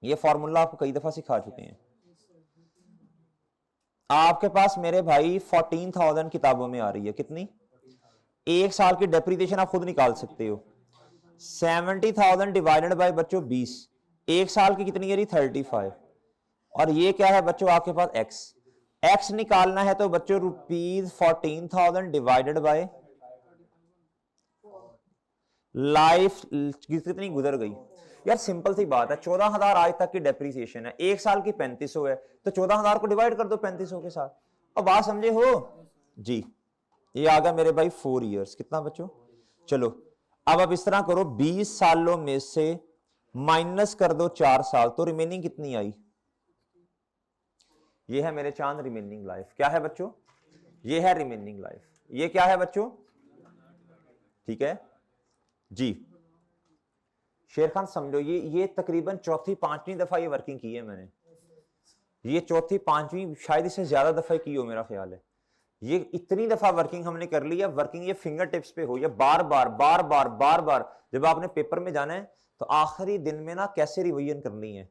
ये फॉर्मूला आपको कई दफा सिखा चुके हैं। आपके पास मेरे भाई 14,000 किताबों में आ रही है, कितनी? एक साल की डेप्रिसिएशन आप खुद निकाल सकते हो। 70,000 डिवाइडेड बाय बच्चों 20, एक साल की कितनी है? 35। और ये क्या है बच्चों? आपके पास एक्स। एक्स निकालना है तो बच्चों ₹14,000 डिवाइडेड बाय लाइफ कितनी गुजर गई। यार सिंपल सी बात है, 14,000 आज तक की डेप्रिसिएशन है, एक साल की 3500 है, तो 14,000 को डिवाइड कर दो 3500 के साथ। अब बात समझे हो जी? ये आ गया मेरे भाई 4 इयर्स। कितना बच्चों? चलो अब आप इस तरह करो, 20 सालों में से माइनस कर दो 4 साल, तो रिमेनिंग कितनी आई? ये है मेरे चांद रिमेनिंग लाइफ। क्या है बच्चों? ये है रिमेनिंग लाइफ। ये क्या है बच्चों? ठीक है जी। शेर खान समझो, ये तकरीबन चौथी पांचवी दफा ये वर्किंग की है मैंने। ये चौथी पांचवी, शायद इससे ज्यादा दफा की हो, मेरा ख्याल है। ये इतनी दफा वर्किंग हमने कर ली है, वर्किंग ये फिंगर टिप्स पे हो, ये बार बार बार बार बार बार। जब आपने पेपर में जाना है तो आखिरी दिन में ना कैसे रिवीजन करनी है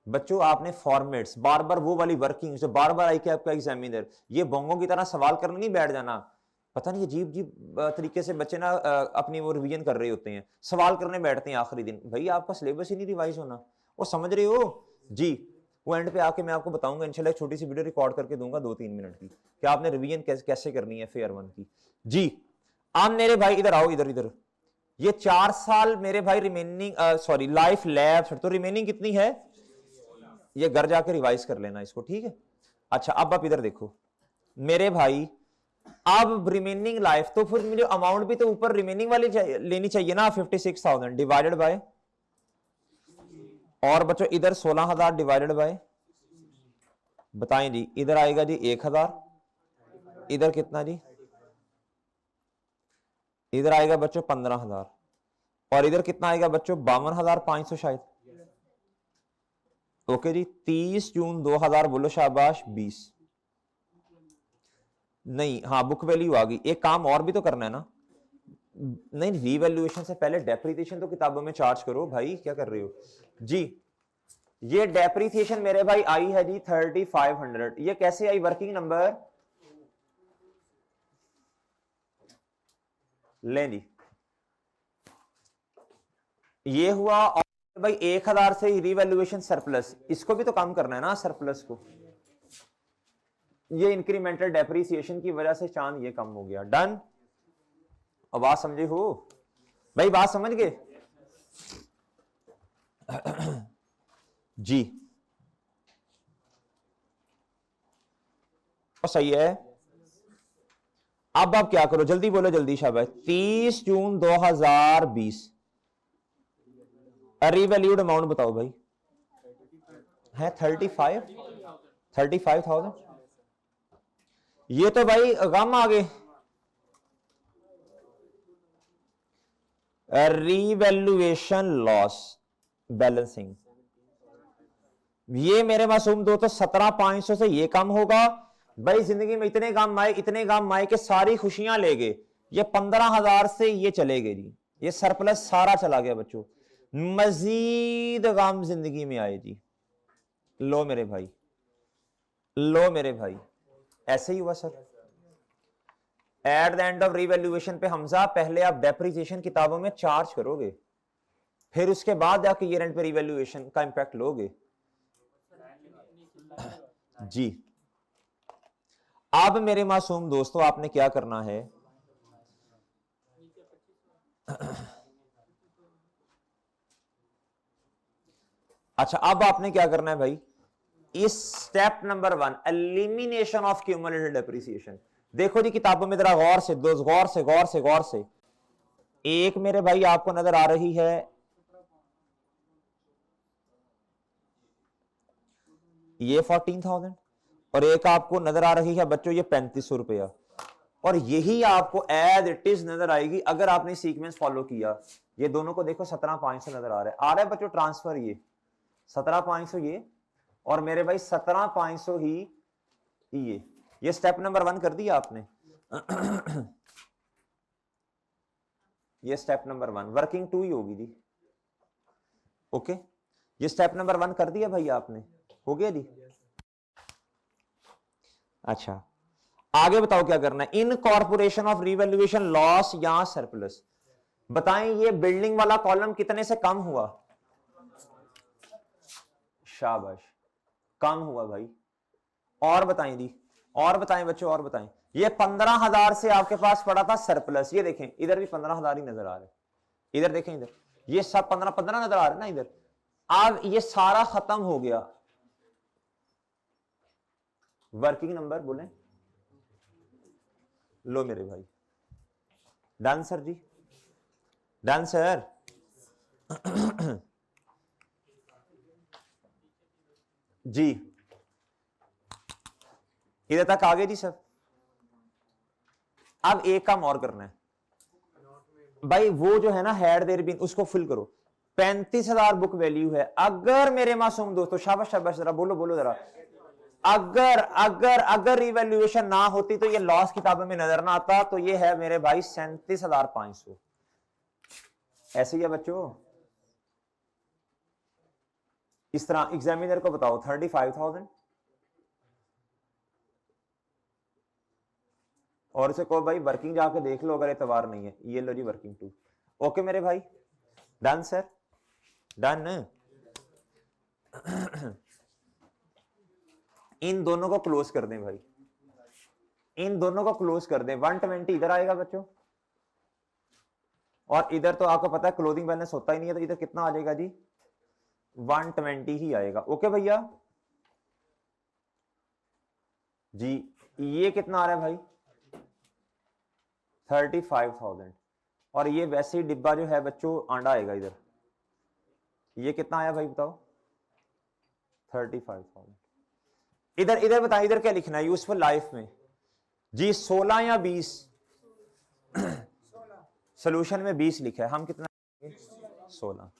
बच्चों, आपने फॉर्मेट्स बार बार, वो वाली वर्किंग जो बार बार आई कि आपका एग्जामिनर ये बोंगों की तरह सवाल करने नहीं बैठ जाना। पता नहीं अजीब अजीब तरीके से बच्चे ना अपनी वो रिवीजन कर रहे होते हैं, सवाल करने बैठते हैं आखिरी दिन। भाई आपका सिलेबस ही नहीं रिवाइज होना, वो समझ रहे हो जी? वो एंड पे आके मैं आपको बताऊंगा इंशाल्लाह, छोटी सी वीडियो रिकॉर्ड करके दूंगा 2-3 मिनट की, कि आपने रिवीजन कैसे करनी है फेयर 1 की जी। आप मेरे भाई इधर आओ, इधर इधर। ये 4 साल मेरे भाई रिमेनिंग, सॉरी लाइफ लैप्स, तो रिमेनिंग कितनी है? ये घर जाके रिवाइज कर लेना इसको, ठीक है? अच्छा, अब आप इधर देखो मेरे भाई, अब रिमेनिंग लाइफ, तो फिर मुझे अमाउंट भी तो ऊपर रिमेनिंग वाली लेनी चाहिए ना, 56,000 डिवाइडेड बाय, और बच्चों इधर 16,000 डिवाइडेड बाय, बताएं जी, इधर आएगा जी 1,000, इधर कितना जी? इधर आएगा बच्चों 15,000, और इधर कितना आएगा बच्चों? 52,500 शायद। ओके जी, 30 जून 2000, बोलो शाबाश 20। नहीं, हाँ बुक वैल्यू आ गई। एक काम और भी तो करना है ना। नहीं, रीवैल्यूएशन से पहले डेप्रिसिएशन तो किताबों में चार्ज करो भाई, क्या कर रहे हो जी? ये डेप्रिसिएशन मेरे भाई आई है जी 3500। ये कैसे आई? वर्किंग नंबर लें जी, ये हुआ। और भाई 1000 से रिवैल्यूएशन सरप्लस, इसको भी तो कम करना है ना सरप्लस को। ये इंक्रीमेंटल डेप्रिसिएशन की वजह से चांद ये कम हो गया। डन। अब बात समझे हो भाई, बात समझ गए जी। तो सही है। अब आप क्या करो, जल्दी बोलो, जल्दी शाबाश। 30 जून 2020 रिवैल्यूड अमाउंट बताओ भाई, है 35,000। ये तो भाई गम आ गए। रिवैल्यूएशन लॉस बैलेंसिंग, ये मेरे मासूम दोस्तों 17,500 से ये कम होगा भाई। जिंदगी में इतने गम आए, इतने गम आए कि सारी खुशियां ले गए। ये 15,000 से ये चले गए जी, ये सरप्लस सारा चला गया बच्चों। मजीद गम जिंदगी में आए जी। लो मेरे भाई, लो मेरे भाई, ऐसे ही हुआ sir. At the end of revaluation पे हमजा, पहले आप डेप्रिसिएशन किताबों में चार्ज करोगे, फिर उसके बाद जाके ईयर एंड पे रिवैल्यूएशन का इंपैक्ट लोगे जी। अब मेरे मासूम दोस्तों आपने क्या करना है, अच्छा अब आपने क्या करना है भाई, इस step number 1 elimination of cumulative depreciation. देखो जी किताबों में जरा गौर से दोस्त, गौर से गौर से गौर से। एक मेरे भाई आपको नजर आ रही है ये 14,000, और एक आपको नजर आ रही है बच्चों ये 3500 रुपया, और यही आपको एज इट इज नजर आएगी अगर आपने सीक्वेंस फॉलो किया। ये दोनों को देखो 17,500 नजर आ रहा है बच्चों ट्रांसफर, ये 17,500 ये, और मेरे भाई 17,500 ही ये स्टेप नंबर 1 कर दिया आपने ये स्टेप नंबर 1, वर्किंग 2 ही होगी जी। ओके, ये स्टेप नंबर 1 कर दिया भाई आपने, हो गया जी। अच्छा आगे बताओ क्या करना है, इन कॉर्पोरेशन ऑफ रिवैल्यूएशन लॉस या सरप्लस। बताएं ये बिल्डिंग वाला कॉलम कितने से कम हुआ, शाबाश कम हुआ भाई। और बताएं जी, और बताएं बच्चों, और बताएं। ये 15,000 से आपके पास पड़ा था सरप्लस, ये देखें इधर भी 15,000 ही नजर आ रहे, इधर देखें, इधर ये सब 15 नजर आ रहे ना इधर। अब ये सारा खत्म हो गया, वर्किंग नंबर बोले, लो मेरे भाई। डन सर जी, डन सर जी, इधर तक आ गए जी सर। अब एक काम और करना है भाई, वो जो है ना हैड देयर बीन, उसको फिल करो। 35,000 बुक वैल्यू है। अगर मेरे मासूम दोस्तों, शाबाश शाबाश, जरा बोलो बोलो जरा, अगर अगर अगर रिवैल्यूएशन ना होती तो ये लॉस किताबों में नजर ना आता, तो ये है मेरे भाई 37,500। ऐसे ही है बच्चों। इस तरह एग्जामिनर को बताओ 35,000, और इसे कहो भाई वर्किंग जाके देख लो अगर एतवार नहीं है, ये लो जी वर्किंग 2। ओके मेरे भाई, डन सर, डन। इन दोनों को क्लोज कर दें भाई, इन दोनों को क्लोज कर दें। 120 इधर आएगा बच्चों, और इधर तो आपको पता है क्लोजिंग बैलेंस होता ही नहीं है, तो इधर कितना आ जाएगा जी, 120 ही आएगा। ओके भैया जी। ये कितना आ रहा है भाई, 35,000, और ये वैसे ही डिब्बा जो है बच्चों आंडा आएगा इधर। ये कितना आया भाई बताओ, 35,000। इधर इधर बताइए, इधर क्या लिखना है यूजफुल लाइफ में जी, 16 या 20? सोल्यूशन में 20 लिखा है, हम कितना 16।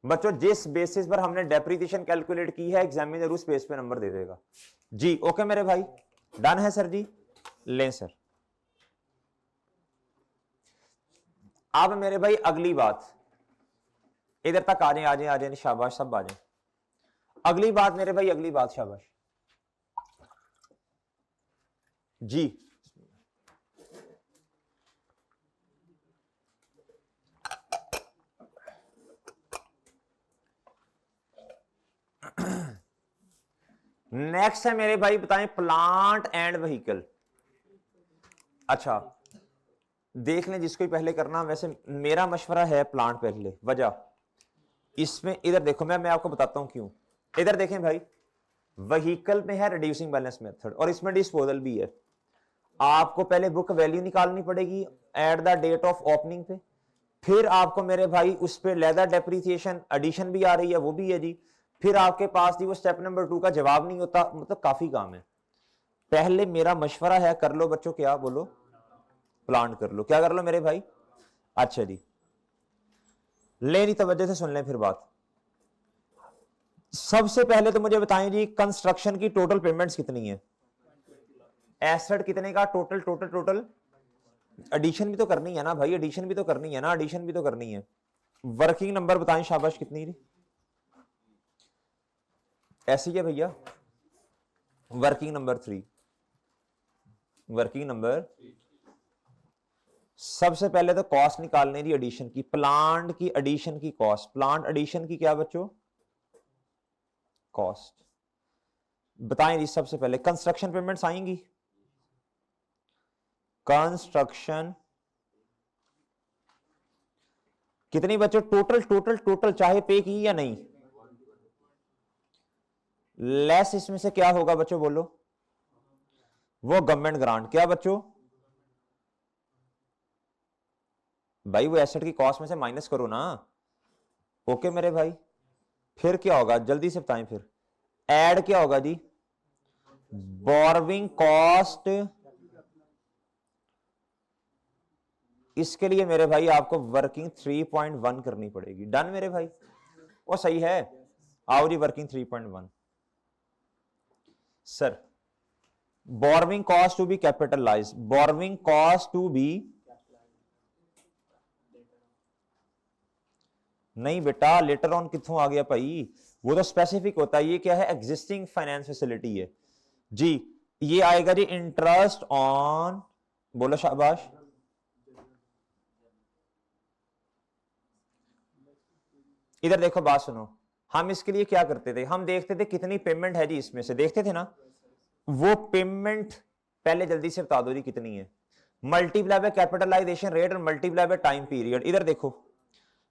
बच्चों जिस बेसिस पर हमने डेप्रिसिएशन कैलकुलेट की है, एग्जामिनर उस बेस पे नंबर दे देगा जी। ओके मेरे भाई, डन है सर जी, लें सर। अब मेरे भाई अगली बात, इधर तक आ जाए आ जाए आ जाए, शाबाश सब आ जाए। अगली बात मेरे भाई, अगली बात, शाबाश जी। नेक्स्ट है मेरे भाई बताएं प्लांट एंड व्हीकल। अच्छा देख लें जिसको पहले करना, वैसे मेरा मशवरा है प्लांट पहले। वजह इसमें इधर देखो, मैं आपको बताता हूं क्यों। इधर देखें भाई, व्हीकल में है रिड्यूसिंग बैलेंस मेथड और इसमें डिस्पोजल भी है। आपको पहले बुक वैल्यू निकालनी पड़ेगी at the date of opening पे, फिर आपको मेरे भाई उस पर लेदर डेप्रिसिएशन एडिशन भी आ रही है, वो भी है जी। फिर आपके पास जी वो स्टेप नंबर 2 का जवाब नहीं होता, मतलब काफी काम है। पहले मेरा मशवरा है कर लो बच्चों, क्या बोलो, प्लांट कर लो। क्या कर लो मेरे भाई? अच्छा जी, लेनी तवज्जो से सुन लें फिर बात। सबसे पहले तो मुझे बताएं जी कंस्ट्रक्शन की टोटल पेमेंट्स कितनी है, एसेट कितने का टोटल टोटल टोटल। एडिशन भी तो करनी है ना भाई, एडिशन भी तो करनी है ना, एडिशन भी तो करनी है। वर्किंग नंबर बताएं शाबाश कितनी जी? ऐसी है भैया, वर्किंग नंबर 3। वर्किंग नंबर सबसे पहले तो कॉस्ट निकालने दी एडिशन की, प्लांट की एडिशन की कॉस्ट, प्लांट एडिशन की क्या बच्चों कॉस्ट। बताएं जी सबसे पहले कंस्ट्रक्शन पेमेंट्स आएंगी, कंस्ट्रक्शन कितनी बच्चों टोटल टोटल टोटल, चाहे पे की या नहीं। लेस इसमें से क्या होगा बच्चों बोलो, वो गवर्नमेंट ग्रांट। क्या बच्चों भाई वो एसेट की कॉस्ट में से माइनस करो ना। ओके मेरे भाई, फिर क्या होगा जल्दी से बताएं। फिर ऐड क्या होगा जी, बोरविंग कॉस्ट। इसके लिए मेरे भाई आपको वर्किंग 3.1 करनी पड़ेगी। डन मेरे भाई, वो सही है। आओ जी working 3.1। Sir borrowing cost to be capitalize, borrowing cost to be, नहीं बेटा लेटर ऑन कितों आ गया भाई, वो तो स्पेसिफिक होता है। ये क्या है, एग्जिस्टिंग फाइनेंस फैसिलिटी है जी। ये आएगा जी इंटरेस्ट ऑन, बोलो शाबाश। इधर देखो बात सुनो, हम इसके लिए क्या करते थे, हम देखते थे कितनी पेमेंट है जी, इसमें से देखते थे ना। वो पेमेंट पहले जल्दी से बता दो जी कितनी है, मल्टीप्लाई बाय कैपिटलाइजेशन रेट और मल्टीप्लाई बाय टाइम पीरियड। इधर देखो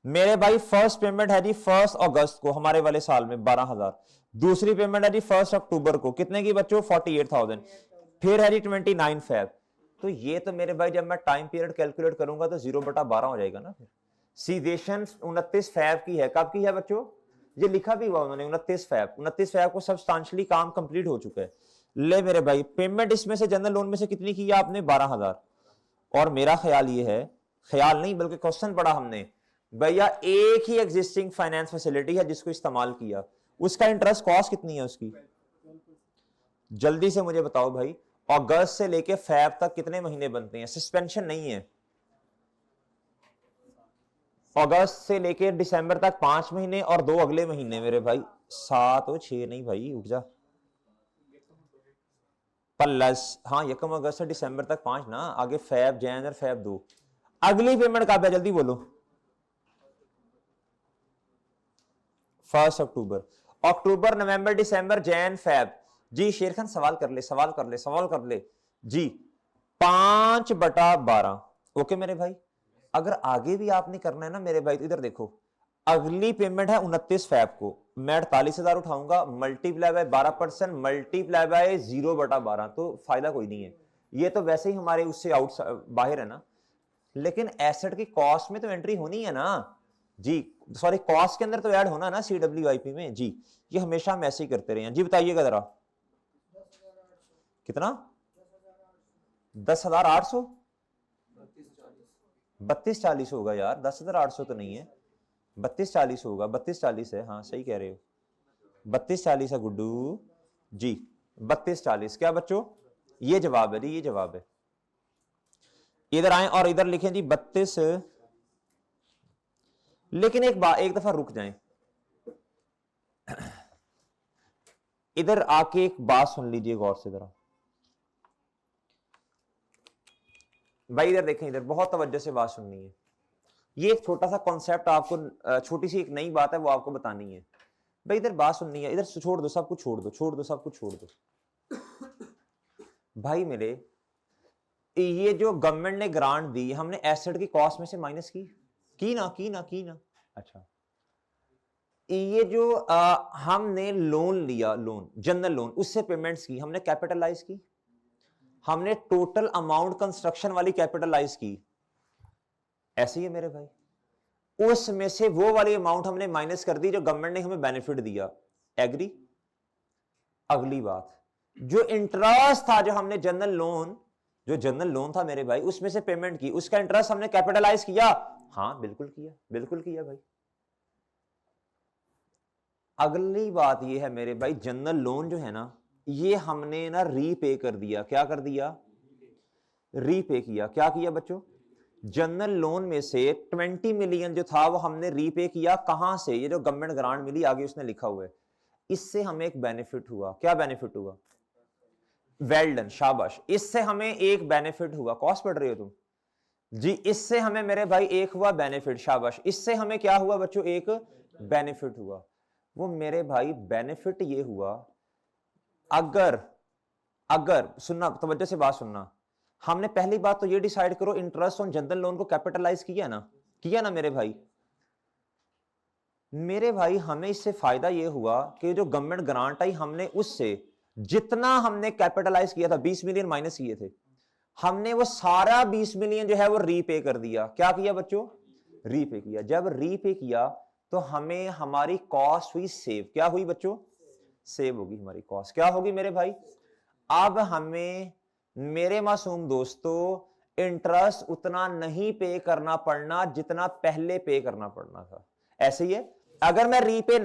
मेरे भाई फर्स्ट पेमेंट है जी 1 अगस्त को हमारे वाले साल में 12,000। दूसरी पेमेंट है जी 1 अक्टूबर को कितने की बच्चों 48,000। फिर है जी 29 फेब। तो ये तो मेरे भाई जब मैं टाइम पीरियड कैलकुलेट करूंगा तो 0/12 हो जाएगा ना। फिर सीदेशन 29 फेब की है, कब की है बच्चों, ये लिखा भी हुआ उन्होंने 29 फेब। 29 फेब को सब्सटेंशियली काम कंप्लीट हो चुका है। ले मेरे भाई पेमेंट इसमें से जनरल लोन में से कितनी की है आपने 12,000। और मेरा ख्याल ये है, ख्याल नहीं बल्कि क्वेश्चन पढ़ा हमने भैया, एक ही एग्जिस्टिंग फाइनेंस फैसिलिटी है जिसको इस्तेमाल किया, उसका इंटरेस्ट कॉस्ट कितनी है उसकी, जल्दी से मुझे बताओ भाई। अगस्त से लेके फेब तक कितने महीने बनते हैं, सस्पेंशन नहीं है। अगस्त से लेके दिसंबर तक 5 महीने और 2 अगले महीने मेरे भाई 7 और 6 नहीं भाई उठ जा, प्लस हाँ यकम अगस्त से दिसंबर तक 5 ना, आगे फेब जैन और फेब 2। अगली पेमेंट कब है जल्दी बोलो, 1 अक्टूबर। अक्टूबर नवंबर दिसंबर जैन फेब जी। शेर खान सवाल कर ले सवाल कर ले सवाल कर ले जी। 5/12। ओके मेरे भाई, अगर आगे भी आपने करना है ना मेरे भाई तो इधर देखो, अगली पेमेंट है 29 फेब को, मैं 48,000 उठाऊंगा मल्टीप्लाई बाय 12% मल्टीप्लाई बाय 0/12, तो फायदा कोई नहीं है। ये तो वैसे ही हमारे उससे आउट बाहर है ना, लेकिन एसेट की कॉस्ट में तो एंट्री होनी है ना जी, सॉरी कॉस्ट के अंदर तो ऐड होना ना CWIP में जी। ये हमेशा हम ऐसे ही करते रहे हैं जी। बताइएगा जरा कितना, 10,800, 3240 होगा यार, 10,800 तो नहीं है, 3240 होगा, 3240 है, हाँ सही कह रहे हो, 3240 है गुड्डू जी, 3240। क्या बच्चों ये जवाब है जी, ये जवाब है। इधर आए और इधर लिखें जी 32। लेकिन एक दफा रुक जाएं, इधर आके एक बात सुन लीजिए गौर से जरा भाई। इधर देखें, इधर बहुत तवज्जो से बात सुननी है। ये एक छोटा सा कॉन्सेप्ट आपको, छोटी सी एक नई बात है वो आपको बतानी है। भाई इधर बात सुननी है, इधर छोड़ दो सब कुछ, छोड़ दो, छोड़ दो सब कुछ, छोड़ दो भाई मेरे। ये जो गवर्नमेंट ने ग्रांट दी, हमने एसेट की कॉस्ट में से माइनस की ना। अच्छा, ये जो हमने लोन लिया, लोन जनरल लोन, उससे पेमेंट्स की, हमने कैपिटलाइज की, हमने टोटल अमाउंट कंस्ट्रक्शन वाली कैपिटलाइज की, ऐसे ही है मेरे भाई। उसमें से वो वाली अमाउंट हमने माइनस कर दी जो गवर्नमेंट ने हमें बेनिफिट दिया, एग्री। अगली बात, जो इंटरेस्ट था, जो हमने जनरल लोन था मेरे भाई, उसमें से पेमेंट की, उसका इंटरेस्ट हमने कैपिटलाइज किया, हाँ बिल्कुल किया भाई। अगली बात ये है मेरे भाई, जनरल लोन जो है ना, ये हमने ना रीपे कर दिया। क्या कर दिया? रीपे किया। क्या किया बच्चों? जनरल लोन में से 20 मिलियन जो था वो हमने रीपे किया। कहां से? ये जो गवर्नमेंट ग्रांट मिली, आगे उसने लिखा हुआ है। इससे हमें एक बेनिफिट हुआ। क्या बेनिफिट हुआ? वेल डन, शाबाश। इससे हमें एक बेनिफिट हुआ। कॉस्ट पढ़ रहे हो तुम जी? इससे हमें मेरे भाई एक हुआ बेनिफिट, शाबाश। इससे हमें क्या हुआ बच्चों? एक बेनिफिट हुआ। वो मेरे भाई बेनिफिट ये हुआ, अगर सुनना, तवज्जो से बात सुनना, हमने पहली बात तो ये डिसाइड करो, इंटरेस्ट ऑन जनरल लोन को कैपिटलाइज किया ना मेरे भाई हमें इससे फायदा ये हुआ कि जो गवर्नमेंट ग्रांट आई, हमने उससे जितना हमने कैपिटलाइज किया था, 20 मिलियन माइनस किए थे, हमने वो सारा 20 मिलियन जो है वो रीपे कर दिया। क्या किया बच्चों? रीपे किया। जब रीपे किया तो हमें हमारी कॉस्ट हुई सेव। क्या हुई बच्चों? सेव होगी हमारी कॉस्ट। क्या होगी मेरे भाई? अब हमें मेरे मासूम दोस्तों इंटरेस्ट उतना नहीं पे करना पड़ना जितना पहले पे करना पड़ना था। ऐसे ही है, अगर मैं रीपे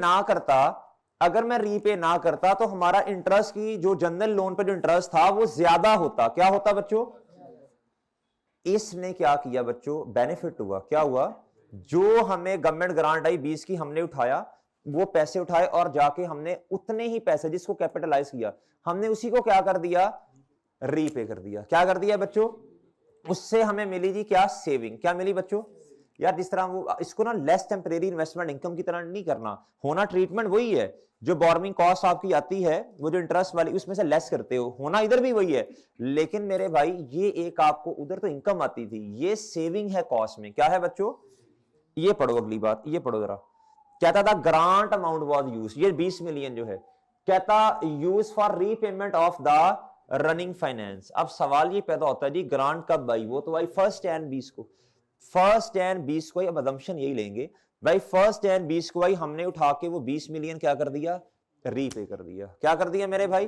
ना करता तो हमारा इंटरेस्ट की जो जनरल लोन पे जो इंटरेस्ट था वो ज्यादा होता। क्या होता बच्चों? इसने क्या किया बच्चों? बेनिफिट हुआ। क्या हुआ? जो हमें गवर्नमेंट ग्रांट आई 20 की, हमने उठाया, वो पैसे उठाए और जाके हमने उतने ही पैसे जिसको कैपिटलाइज किया, हमने उसी को क्या कर दिया? रीपे कर दिया। क्या कर दिया बच्चों? उससे हमें मिली जी क्या? सेविंग। क्या मिली बच्चों? यार जिस तरह वो इसको ना लेस टेम्परेरी इन्वेस्टमेंट इनकम की तरह नहीं करना, होना ट्रीटमेंट वही है। जो बोरोइंग कॉस्ट आपकी आती है, वो जो इंटरेस्ट वाली, उसमें से लेस करते हो, होना इधर भी वही है। लेकिन मेरे भाई ये एक आपको उधर तो इनकम आती थी, ये सेविंग है कॉस्ट में। क्या है बच्चों? ये पढ़ो अगली बात, ये पढ़ो जरा। कहता था ग्रांट अमाउंट वाज यूज, ये 20 मिलियन जो है, कहता use for repayment of the running finance. अब सवाल ये पैदा होता है जी ग्रांट कब आई? वो तो भाई 1 जनवरी 20 को, 1 जनवरी 20 को। अब अजम्पशन यही लेंगे भाई, 1 जनवरी 20 को भाई हमने उठा के वो 20 मिलियन क्या कर दिया? रीपे कर दिया। क्या कर दिया मेरे भाई?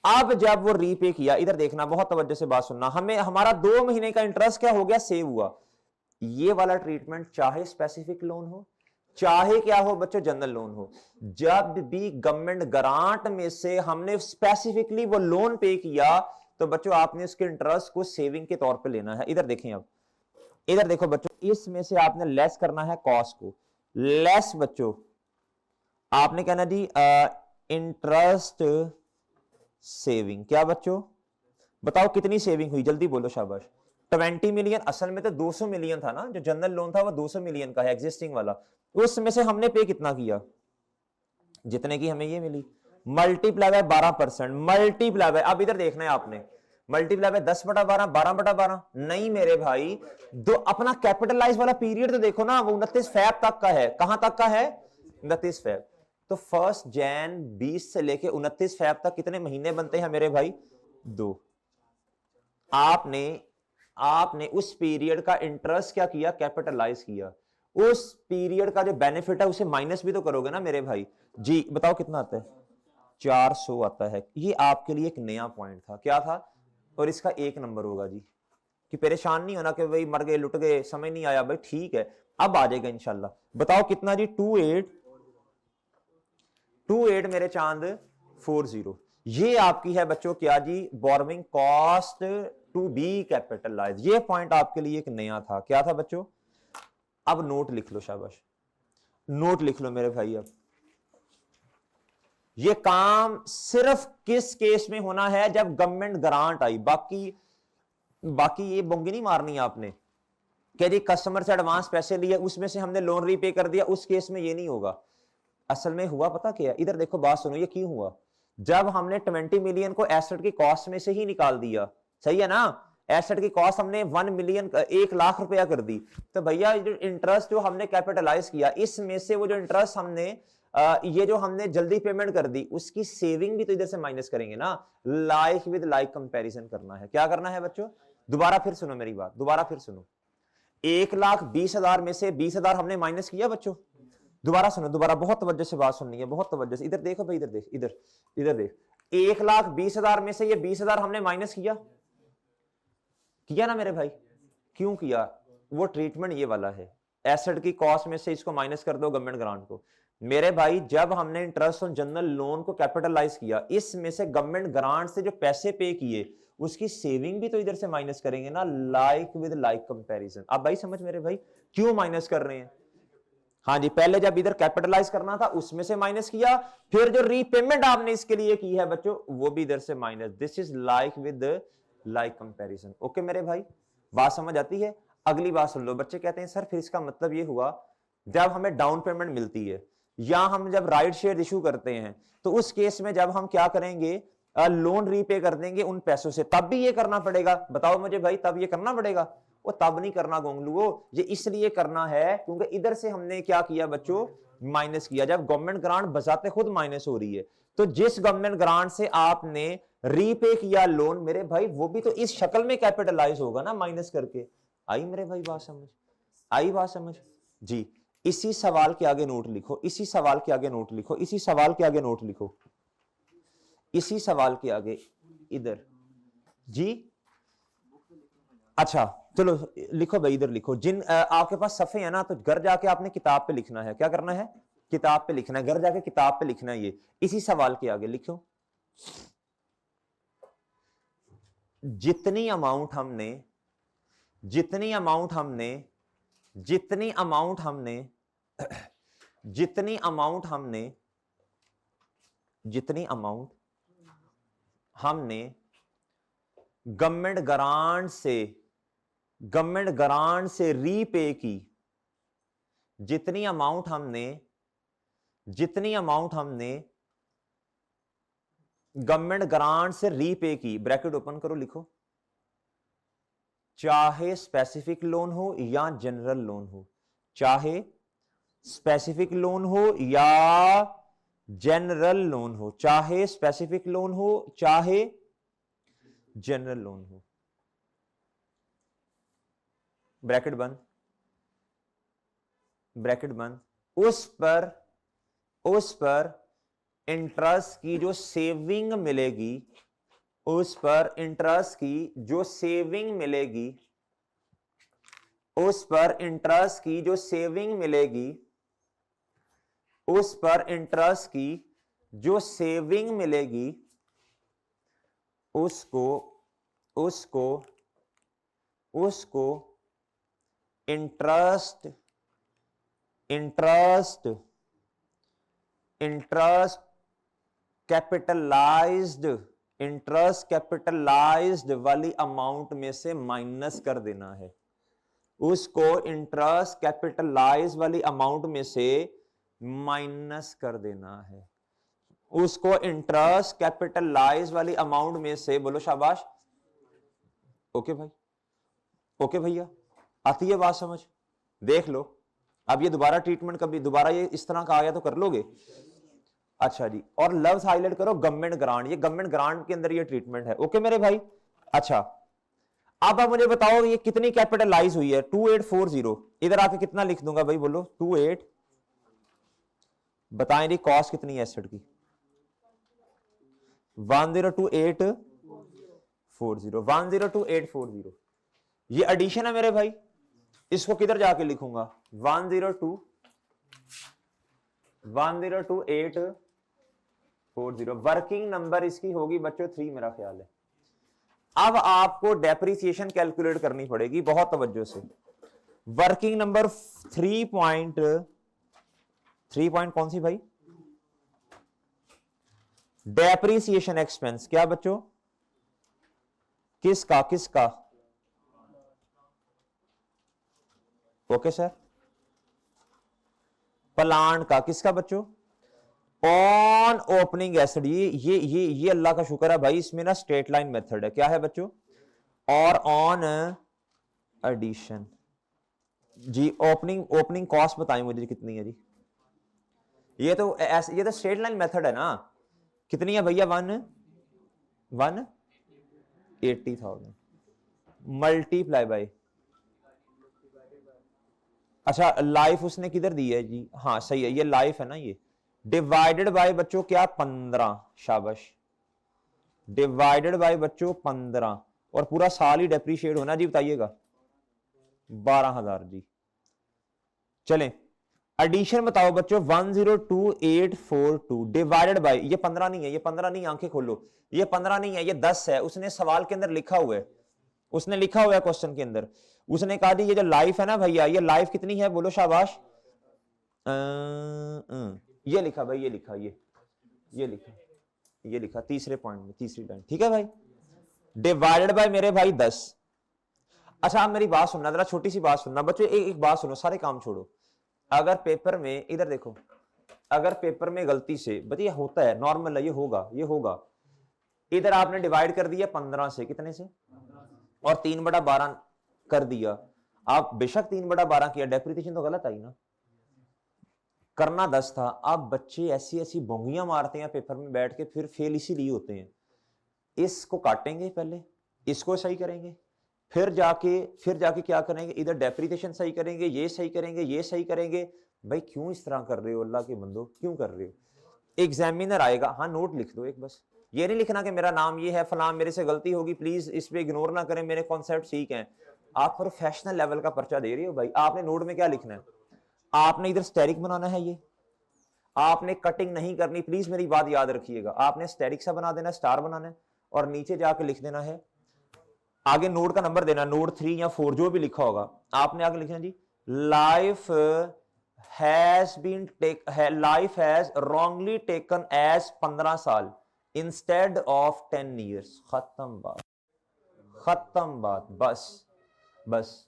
अब जब वो रीपे किया, इधर देखना, बहुत तवज्जो से बात सुनना, हमें हमारा 2 महीने का इंटरेस्ट क्या हो गया? सेव हुआ। ये वाला ट्रीटमेंट चाहे स्पेसिफिक लोन हो, चाहे क्या हो बच्चों, जनरल लोन हो, जब भी गवर्नमेंट ग्रांट में से हमने स्पेसिफिकली वो लोन पे किया, तो बच्चों आपने उसके इंटरेस्ट को सेविंग के तौर पे लेना है। इधर देखें, अब इधर देखो बच्चों, इसमें से आपने लेस करना है कॉस्ट को। लेस बच्चों आपने कहना जी इंटरेस्ट सेविंग। क्या बच्चों? बताओ कितनी सेविंग हुई? जल्दी बोलो, शाबाश। 20 मिलियन। असल में तो 200 मिलियन था ना, जो जनरल लोन था वो 200 मिलियन का है, एग्जिस्टिंग वाला। उसमें से हमने पे कितना किया? जितने की हमें ये मिली, मल्टीप्लाई बाय 12%। मल्टीप्लाई बाय, अब इधर देखना है आपने, मल्टीप्लाई बाय 10/12, 12/12 नहीं मेरे भाई, दो अपना कैपिटलाइज वाला पीरियड तो देखो ना, वो 29 फैब तक का है। कहां तक का है? 29 फैब। तो 1 जनवरी 20 से लेके 29 फैब तक कितने महीने बनते हैं मेरे भाई? 2। आपने उस पीरियड का इंटरेस्ट क्या किया? कैपिटलाइज किया। उस पीरियड का जो बेनिफिट है उसे माइनस भी तो करोगे ना मेरे भाई जी। बताओ कितना आता है? 400 आता है। ये आपके लिए एक नया पॉइंट था। क्या था? और इसका 1 नंबर होगा जी, कि परेशान नहीं होना कि भाई मर गए, लुट गए, समझ नहीं आया। भाई ठीक है, अब आ जाएगा इंशाल्लाह। बताओ कितना जी? 28 मेरे चांद 40। ये आपकी है बच्चों क्या जी? Borrowing cost to be capitalize. ये पॉइंट आपके लिए एक नया था। क्या था बच्चों? अब नोट लिख लो, शाबाश, नोट लिख लो मेरे भाई। अब ये काम सिर्फ किस केस में होना है? जब गवर्नमेंट ग्रांट आई। बाकी ये बोंगी नहीं मारनी आपने कि जी कस्टमर से एडवांस पैसे लिए, उसमें से हमने लोन रीपे कर दिया, उस केस में ये नहीं होगा। असल में हुआ पता क्या, इधर देखो बात सुनो, ये क्यों हुआ, जब हमने 20 मिलियन को एसेट की कॉस्ट में से ही निकाल दिया, सही है ना, एसेट की कॉस्ट हमने 1 मिलियन 1 लाख रुपया कर दी, तो भैया जो इंटरेस्ट जो हमने कैपिटलाइज किया, इसमें से वो जो इंटरेस्ट हमने ये जो हमने जल्दी पेमेंट कर दी, उसकी सेविंग भी तो इधर से माइनस करेंगे ना, लाइक विद लाइक कंपैरिजन करना है। क्या करना है बच्चों, दोबारा फिर सुनो मेरी बात, दोबारा फिर सुनो, 1,20,000 में से 20,000 हमने माइनस किया बच्चों, दोबारा सुनो, दोबारा बहुत तवज्जो से बात सुननी है, बहुत तवज्जो से, इधर देखो भाई, इधर देख, इधर इधर देख, 1,20,000 में से ये 20,000 हमने माइनस किया ना मेरे भाई, क्यों किया, वो ट्रीटमेंट ये वाला है, एसेट की कॉस्ट में से इसको माइनस कर दो गवर्नमेंट ग्रांट को। मेरे भाई जब हमने इंटरेस्ट ऑन जनरल लोन को कैपिटलाइज किया, इसमें से गवर्नमेंट ग्रांट से जो पैसे पे किए उसकी सेविंग भी तो इधर से माइनस करेंगे ना, लाइक विद लाइक कंपैरिजन। अब भाई समझ मेरे भाई क्यों माइनस कर रहे हैं, हाँ जी, पहले जब इधर कैपिटलाइज करना था उसमें से माइनस किया, फिर जो रीपेमेंट आपने इसके लिए की है बच्चों वो भी इधर से minus, this is like with like comparison. Okay मेरे भाई, बात समझ आती है। अगली बात सुन लो, बच्चे कहते हैं सर फिर इसका मतलब ये हुआ जब हमें डाउन पेमेंट मिलती है या हम जब राइट शेयर इशू करते हैं, तो उस केस में जब हम क्या करेंगे, लोन रीपे कर देंगे उन पैसों से, तब भी ये करना पड़ेगा, बताओ मुझे भाई, तब ये करना पड़ेगा, वो तब नहीं करना गोंगलुओ, ये इसलिए करना है क्योंकि इधर से हमने क्या किया बच्चों, माइनस किया। जब गवर्नमेंट ग्रांट बजाते खुद माइनस हो रही है, तो जिस गवर्नमेंट ग्रांट से आपने रीपे किया लोन मेरे भाई, वो भी तो इस शक्ल में कैपिटलाइज होगा ना, माइनस करके। आई मेरे भाई बात समझ, आई बात समझ जी। इसी सवाल के आगे नोट लिखो, इसी सवाल के आगे नोट लिखो, इसी सवाल के आगे नोट लिखो, इसी सवाल के आगे इधर जी। अच्छा चलो लिखो भाई, इधर लिखो, जिन आपके पास सफे है ना, तो घर जाके आपने किताब पे लिखना है, क्या करना है, किताब पे लिखना है, घर जाके किताब पे लिखना है, ये इसी सवाल के आगे लिखो, जितनी अमाउंट हमने जितनी अमाउंट हमने जितनी अमाउंट हमने जितनी अमाउंट हमने जितनी अमाउंट हमने गवर्नमेंट ग्रांट से रीपे की, जितनी अमाउंट हमने गवर्नमेंट ग्रांट से रीपे की, ब्रैकेट ओपन करो, लिखो, चाहे स्पेसिफिक लोन हो या जनरल लोन हो, चाहे स्पेसिफिक लोन हो या जनरल लोन हो, चाहे स्पेसिफिक लोन हो चाहे जनरल लोन हो, ब्रैकेट बंद, ब्रैकेट बंद, उस पर इंटरेस्ट की जो सेविंग मिलेगी, उस पर इंटरेस्ट की जो सेविंग मिलेगी, उस पर इंटरेस्ट की जो सेविंग मिलेगी, उस पर इंटरेस्ट की जो सेविंग मिलेगी, उसको इंटरेस्ट कैपिटलाइज्ड वाली अमाउंट में से माइनस कर देना है, उसको इंटरेस्ट कैपिटलाइज वाली अमाउंट में से माइनस कर देना है, उसको इंटरेस्ट कैपिटलाइज वाली अमाउंट में से, बोलो शाबाश, ओके भाई, ओके भैया, आती है बात समझ, देख लो। अब ये दोबारा ट्रीटमेंट कभी दोबारा ये इस तरह का आया तो कर लोगे, अच्छा जी। और लफ्ज हाईलाइट करो गवर्नमेंट ग्रांट, ये गवर्नमेंट ग्रांट के अंदर ये ट्रीटमेंट है, ओके मेरे भाई। अच्छा अब आप मुझे बताओ ये कितनी कैपिटलाइज हुई है, 2840, इधर आके कितना लिख दूंगा भाई, बोलो 28, बताएं जी कॉस्ट कितनी है एसेट की, 102840, ये एडिशन है मेरे भाई, इसको किधर जाके लिखूंगा, 102840, वर्किंग नंबर इसकी होगी बच्चों 3 मेरा ख्याल है। अब आपको डेप्रिसिएशन कैलकुलेट करनी पड़ेगी बहुत तवज्जो से, वर्किंग नंबर 3 पॉइंट कौन सी भाई, डेप्रिसिएशन एक्सपेंस, क्या बच्चों, किसका ओके सर, प्लांट का, किसका बच्चों, ऑन ओपनिंग एसिड, ये अल्लाह का शुक्र है भाई, इसमें ना स्ट्रेट लाइन मेथड है। क्या है बच्चों? और ऑन एडिशन जी, ओपनिंग कॉस्ट बताएं मुझे कितनी है जी? ये तो ऐसे, ये तो स्ट्रेट लाइन मेथड है ना। कितनी है भैया? 180,000 मल्टीप्लाई बाय, अच्छा लाइफ उसने किधर दी है जी? हाँ सही है, ये लाइफ है ना, ये डिवाइडेड बाय बच्चों क्या? 15, शाबाश, डिवाइडेड बाय बच्चों 15, और पूरा साल ही डेप्रीशिएट होना जी, बताइएगा 12,000 जी। चलें एडिशन बताओ बच्चों, 102842 डिवाइडेड बाय, ये 15 नहीं है, ये 15 नहीं, आंखें खोलो, ये 15 नहीं है, ये 10 है। उसने सवाल के अंदर लिखा हुआ है, उसने लिखा हुआ है क्वेश्चन के अंदर, उसने कहा जी ये जो लाइफ है ना भैया, ये लाइफ कितनी है? बोलो शाबाश। ये लिखा भाई, ये लिखा, ये लिखा, ये लिखा तीसरे पॉइंट में, तीसरी लाइन, ठीक है भाई, डिवाइडेड बाय मेरे भाई 10। अच्छा आप मेरी बात सुनना, जरा छोटी सी बात सुनना बच्चों, एक बात सुनो, सारे काम छोड़ो। अगर पेपर में, इधर देखो, अगर पेपर में गलती से बच्चे, होता है, नॉर्मल है, ये होगा, ये होगा, इधर आपने डिवाइड कर दिया 15 से, कितने से? और 3/12 कर दिया। आप बेशक 3/12 किया, डेप्रिसिएशन तो गलत आई ना, करना 10 था। अब बच्चे ऐसी ऐसी बोंगियां मारते हैं पेपर में बैठ के, फिर फेल इसीलिए होते हैं। इसको काटेंगे पहले, इसको सही करेंगे, फिर जाके क्या करेंगे? इधर डेप्रिसिएशन सही करेंगे, ये सही करेंगे, ये सही करेंगे। भाई क्यों इस तरह कर रहे हो अल्लाह के बंदो, क्यों कर रहे हो? एग्जामिनर आएगा, हाँ नोट लिख दो एक, बस ये नहीं लिखना कि मेरा नाम ये है फलां, मेरे से गलती होगी, प्लीज इस पे इग्नोर ना करें, मेरे कॉन्सेप्ट ठीक हैं। आप प्रोफेशनल लेवल का पर्चा दे रहे हो भाई, आपने नोट में क्या लिखना है? आपने इधर स्टेरिक बनाना है, ये आपने कटिंग नहीं करनी, प्लीज मेरी बात याद रखिएगा, आपने स्टेरिक सा बना देना, स्टार बनाना है, और नीचे जाके लिख देना है, आगे नोड का नंबर देना, नोड 3 या 4 जो भी लिखा होगा, आपने आगे लिखना जी, life life has wrongly taken as 15 साल इंस्टेड ऑफ 10 ईयर्स। खत्म बात, खत्म बात, बस बस,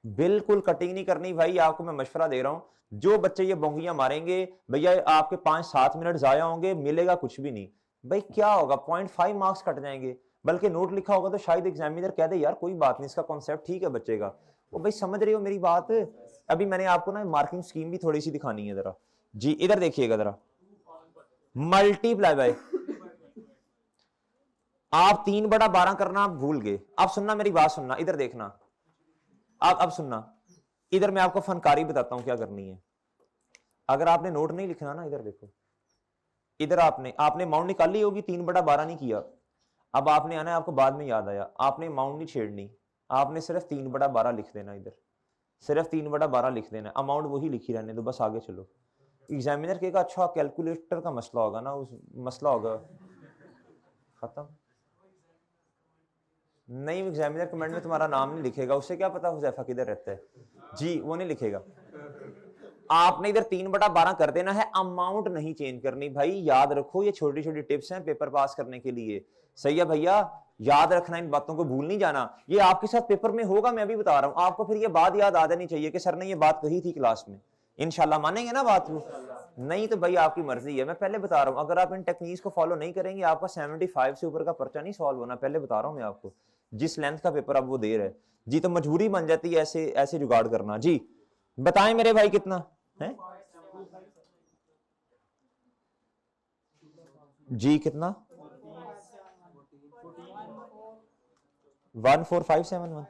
बिल्कुल कटिंग नहीं करनी भाई, आपको मैं मशवरा दे रहा हूं। जो बच्चे ये बोंगियां मारेंगे भैया, आपके 5-7 मिनट जाया होंगे, मिलेगा कुछ भी नहीं भाई। क्या होगा? 0.5 मार्क्स कट जाएंगे, बल्कि नोट लिखा होगा तो शायद एग्जामिनर कह दे यार कोई बात नहीं, इसका कॉन्सेप्ट ठीक है बच्चे का। वो भाई समझ रहे हो मेरी बात? अभी मैंने आपको ना मार्किंग स्कीम भी थोड़ी सी दिखानी है जरा जी, इधर देखिएगा जरा, मल्टीप्लाई बाय, आप 3/12 करना भूल गए। अब सुनना मेरी बात, सुनना इधर देखना, अब सुनना, इधर मैं आपको फनकारी बताता हूं क्या करनी है। अगर आपने नोट नहीं लिखना ना, इधर देखो, इधर आपने आपने अमाउंट निकाली होगी, 3/12 नहीं किया, अब आपने आना है, आपको बाद में याद आया, आपने अमाउंट नहीं छेड़नी, आपने सिर्फ 3/12 लिख देना, इधर सिर्फ 3/12 लिख देना, अमाउंट वही लिखी रहने दो, बस आगे चलो। एग्जामिनर कहेगा अच्छा कैलकुलेटर का मसला होगा ना, उस मसला होगा, खत्म। नहीं, एग्जामिनर कमेंट में तुम्हारा नाम नहीं लिखेगा, उससे क्या पता हुजैफा किधर रहता है जी, वो नहीं लिखेगा। आपने इधर 3/12 कर देना है, अमाउंट नहीं चेंज करनी भाई, याद रखो, ये छोटी छोटी टिप्स हैं पेपर पास करने के लिए, सही है भैया, याद रखना, इन बातों को भूल नहीं जाना। ये आपके साथ पेपर में होगा, मैं भी बता रहा हूं आपको, फिर ये बात याद आ जानी चाहिए कि सर ने ये बात कही थी क्लास में। इंशाल्लाह मानेंगे ना बात को? नहीं तो भाई आपकी मर्जी है, मैं पहले बता रहा हूं, अगर आप इन टेक्निक्स को फॉलो नहीं करेंगे, आपका 75 से ऊपर का पर्चा नहीं सॉल्व होना, पहले बता रहा हूं मैं आपको, जिस लेंथ का पेपर अब वो दे रहे जी, तो मजबूरी बन जाती है ऐसे ऐसे जुगाड़ करना जी। बताएं मेरे भाई कितना है जी? कितना? 14571,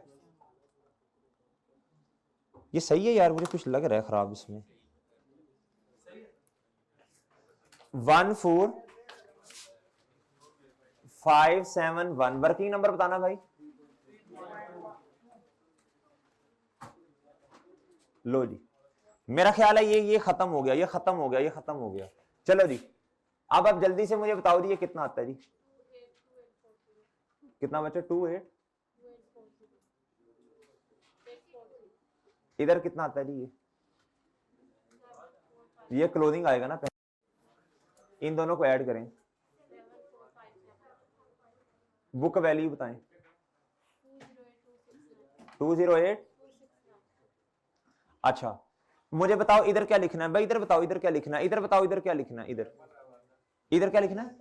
ये सही है यार, मुझे कुछ लग रहा है खराब इसमें। 14571 वर्किंग नंबर बताना भाई। लो जी, मेरा ख्याल है ये खत्म हो गया, ये खत्म हो गया, ये खत्म हो गया। चलो जी, अब आप जल्दी से मुझे बताओ जी, ये कितना आता है जी? कितना बच्चे? 28, इधर कितना आता है जी? ये क्लोजिंग आएगा ना, इन दोनों को ऐड करें, बुक वैल्यू बताएं। 208, अच्छा मुझे बताओ इधर क्या लिखना है भाई, इधर बताओ इधर क्या लिखना है, इधर बताओ इधर क्या लिखना है, इधर इधर क्या लिखना है,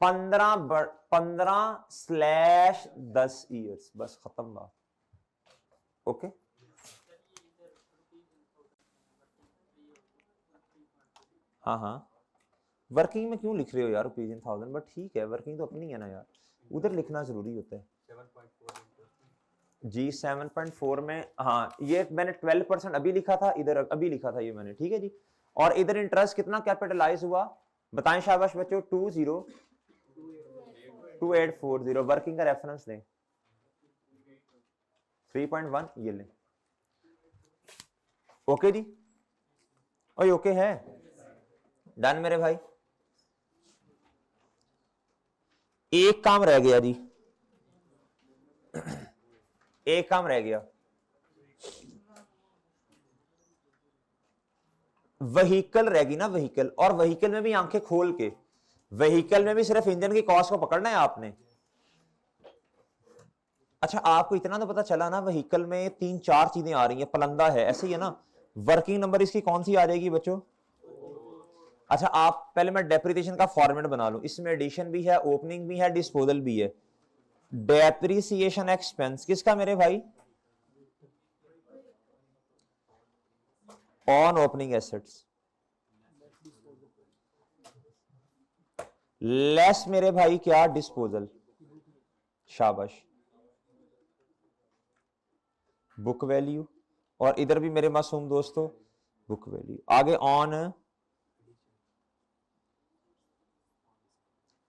15/10 ईयर्स, बस खत्म बात। ओके हाँ हाँ, वर्किंग में क्यों लिख रहे हो यार रुपीज इन थाउजेंड, बट ठीक है वर्किंग तो अपनी है ना यार, उधर लिखना जरूरी होता है जी। 7.4 में हाँ, ये मैंने 12% अभी लिखा था, इधर अभी लिखा था ये मैंने, ठीक है जी। और इधर इंटरेस्ट कितना कैपिटलाइज हुआ बताएं शाबाश बच्चों, 202840, वर्किंग का रेफरेंस दें 3.1, ये लें। ओके जी, ओए ओके है, डन मेरे भाई। एक काम रह गया जी, एक काम रह गया, व्हीकल रहेगी ना, व्हीकल, और व्हीकल में भी आंखें खोल के, व्हीकल में भी सिर्फ इंजन की कॉस्ट को पकड़ना है आपने। अच्छा आपको इतना तो पता चला ना, व्हीकल में 3-4 चीजें आ रही हैं, पलंदा है, ऐसे ही है ना। वर्किंग नंबर इसकी कौन सी आ जाएगी बच्चों? अच्छा आप पहले मैं डेप्रिसिएशन का फॉर्मेट बना लूं, इसमें एडिशन भी है, ओपनिंग भी है, डिस्पोजल भी है। डेप्रिसिएशन एक्सपेंस किसका मेरे भाई? ऑन ओपनिंग एसेट्स, लेस मेरे भाई क्या? डिस्पोजल, शाबाश, बुक वैल्यू, और इधर भी मेरे मासूम दोस्तों बुक वैल्यू। आगे ऑन,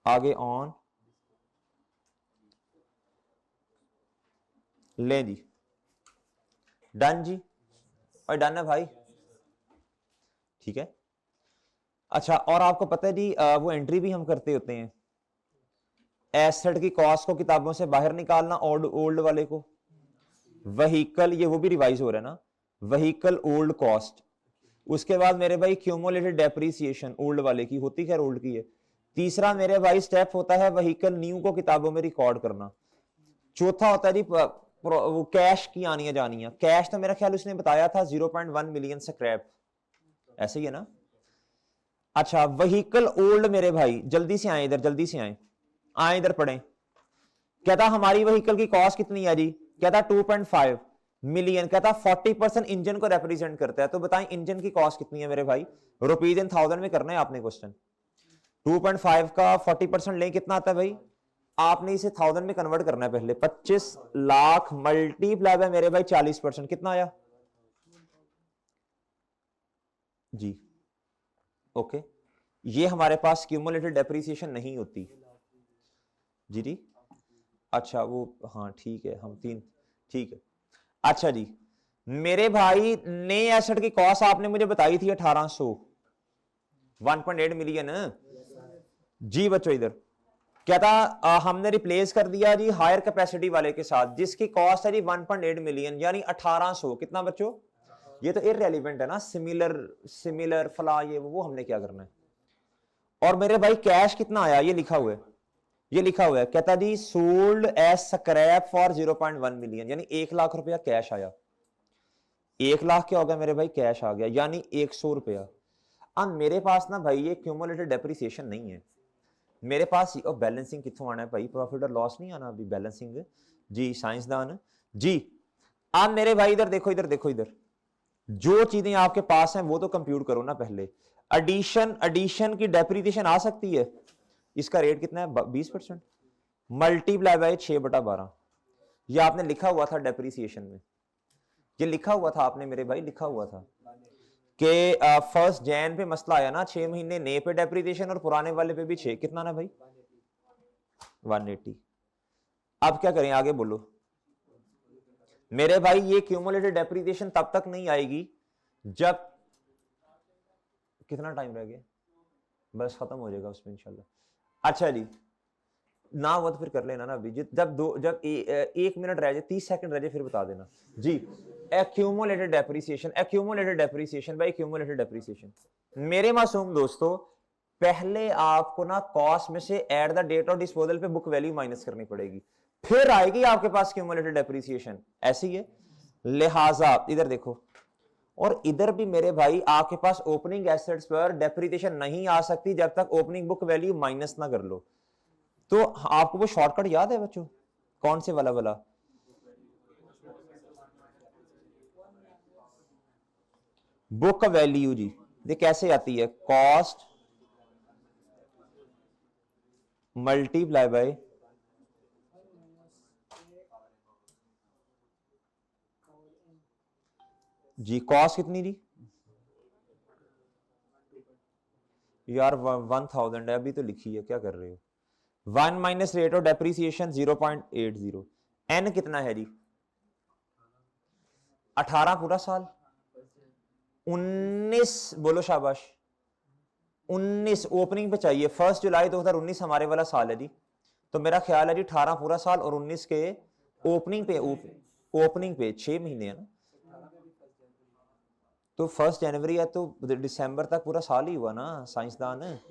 आगे ऑन, ले जी, डन जी, और डन है भाई, ठीक है। अच्छा और आपको पता है जी वो एंट्री भी हम करते होते हैं, एसेट की कॉस्ट को किताबों से बाहर निकालना, ओल्ड वाले को, व्हीकल, ये वो भी रिवाइज हो रहा है ना, व्हीकल ओल्ड कॉस्ट। उसके बाद मेरे भाई क्यूमुलेटेड डेप्रिसिएशन ओल्ड वाले की होती, खैर ओल्ड की है। तीसरा मेरे भाई स्टेप होता है व्हीकल न्यू को किताबों में रिकॉर्ड करना। चौथा होता है जी वो कैश की आनियां जानियां, कैश तो मेरा ख्याल उसने बताया था 0.1 मिलियन स्क्रैप, ऐसे ही है ना। अच्छा व्हीकल ओल्ड मेरे भाई, जल्दी से आए इधर, जल्दी से आए इधर पढ़ें। कहता हमारी व्हीकल की कॉस्ट कितनी है जी? कहता 2.5 मिलियन। कहता 40% इंजन को रिप्रेजेंट करता है, तो बताएं इंजन की कॉस्ट कितनी है मेरे भाई? रुपीज इन थाउजेंड में करना है आपने क्वेश्चन। 2.5 का 40% ले कितना आता है भाई? आपने इसे थाउजेंड में कन्वर्ट करना है पहले। 25 लाख मल्टीप्लाई बाय मेरे भाई 40%, कितना आया जी? ओके ये हमारे पास क्यूमुलेटेड डेप्रिसिएशन नहीं होती जी जी। अच्छा वो हाँ ठीक है, हम 3 ठीक है। अच्छा जी मेरे भाई नए एसेट की कॉस्ट आपने मुझे बताई थी 1800, 1.8 मिलियन जी बच्चों। इधर कहता हमने रिप्लेस कर दिया जी हायर कैपेसिटी वाले के साथ, जिसकी कॉस्ट है जी 1.8 मिलियन, यानी 1800। कितना बच्चों? ये तो इररेलेवेंट है ना, सिमिलर फला ये वो हमने क्या करना है। और मेरे भाई कैश कितना आया? ये लिखा हुआ है, ये लिखा हुआ है। कहता जी sold as scrap for 0.1 million, यानी 1 लाख रुपया कैश आया। 1 लाख क्या होगा मेरे भाई? कैश आ गया, यानी 100 रुपया। अब मेरे पास ना भाई ये क्यूमुलेटेड डेप्रिसिएशन नहीं है मेरे पास। और बैलेंसिंग कितों आना है भाई? प्रॉफिट और लॉस नहीं आना अभी, बैलेंसिंग जी साइंसदान जी। अब मेरे भाई इधर देखो, इधर देखो, इधर जो चीजें आपके पास हैं वो तो कंप्यूट करो ना पहले। एडिशन की डेप्रिसिएशन आ सकती है, इसका रेट कितना है? 20%, मल्टीप्लाई बाय 6/12। ये आपने लिखा हुआ था डेप्रिसिएशन में, ये लिखा हुआ था आपने मेरे भाई, लिखा हुआ था कि 1 जनवरी पे मसला आया ना, 6 महीने नए पे डेप्रिसिएशन और पुराने वाले पे भी 6, कितना ना भाई? 180। अब क्या करें, आगे बोलो मेरे भाई। ये क्यूमुलेटेड डेप्रिसिएशन तब तक नहीं आएगी जब, कितना टाइम रह गया? बस खत्म हो जाएगा उसमें इंशाल्लाह। अच्छा जी ना वो तो फिर कर लेना ना अभी, जब 1 मिनट रह जाए, 30 सेकंड रह जाए फिर बता देना जी। एक्यूमुलेटेड डेप्रिसिएशन, एक्यूमुलेटेड डेप्रिसिएशन भाई, एक्यूमुलेटेड डेप्रिसिएशन मेरे मासूम दोस्तों, पहले आपको ना कॉस्ट में से at the date of disposal पे बुक वैल्यू माइनस करनी पड़ेगी, फिर आएगी आपके पास क्यूमुलेटेड डेप्रिसिएशन, ऐसी है। लिहाजा इधर देखो, और इधर भी मेरे भाई आपके पास ओपनिंग एसेट्स पर डेप्रिसिएशन नहीं आ सकती जब तक ओपनिंग बुक वैल्यू माइनस ना कर लो। तो आपको वो शॉर्टकट याद है बच्चों, कौन से वाला बुक वैल्यू जी, ये कैसे आती है, कॉस्ट मल्टीप्लाई बाय जी, कॉस्ट कितनी जी यार 1000 है, अभी तो लिखी है, क्या कर रहे हो। 1 माइनस रेट ऑफ डेप्रीसिएशन 0.80, एन कितना है जी 18 पूरा साल, 19 बोलो शाबाश, 19 ओपनिंग पे चाहिए, 1 जुलाई 2019 हमारे वाला साल है जी, तो मेरा ख्याल है जी 18 पूरा साल और 19 के ओपनिंग पे, ओपनिंग पे 6 महीने है ना, तो 1 जनवरी है तो दिसंबर तक पूरा साल ही हुआ ना, साइंसदान है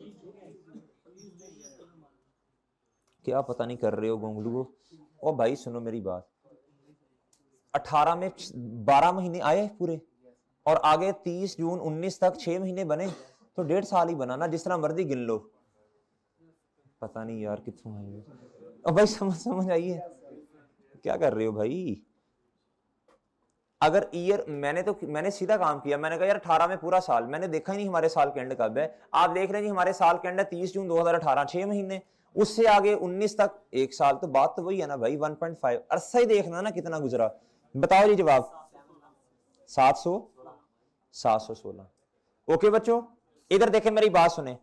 क्या पता नहीं कर रहे हो गोंगलू। ओ भाई सुनो मेरी बात, 18 में 12 महीने आए पूरे और आगे 30 जून 19 तक 6 महीने बने, तो 1.5 साल ही बना ना, जिस तरह मर्जी गिन लो। पता नहीं यार कितों आए, अब भाई समझ आई है, क्या कर रहे हो भाई। अगर ईयर मैंने सीधा काम किया, मैंने कहा यार 18 में पूरा साल, मैंने देखा ही नहीं हमारे साल के एंड कब है, आप देख रहे हैं जी हमारे साल के एंड है 30 जून 2018, 6 महीने, उससे आगे 19 तक 1 साल, तो बात तो वही है ना भाई 1.5 अरसा ही देखना ना कितना गुजरा। बताओ जी जवाब 716। ओके बच्चों, इधर देखें मेरी बात सुने,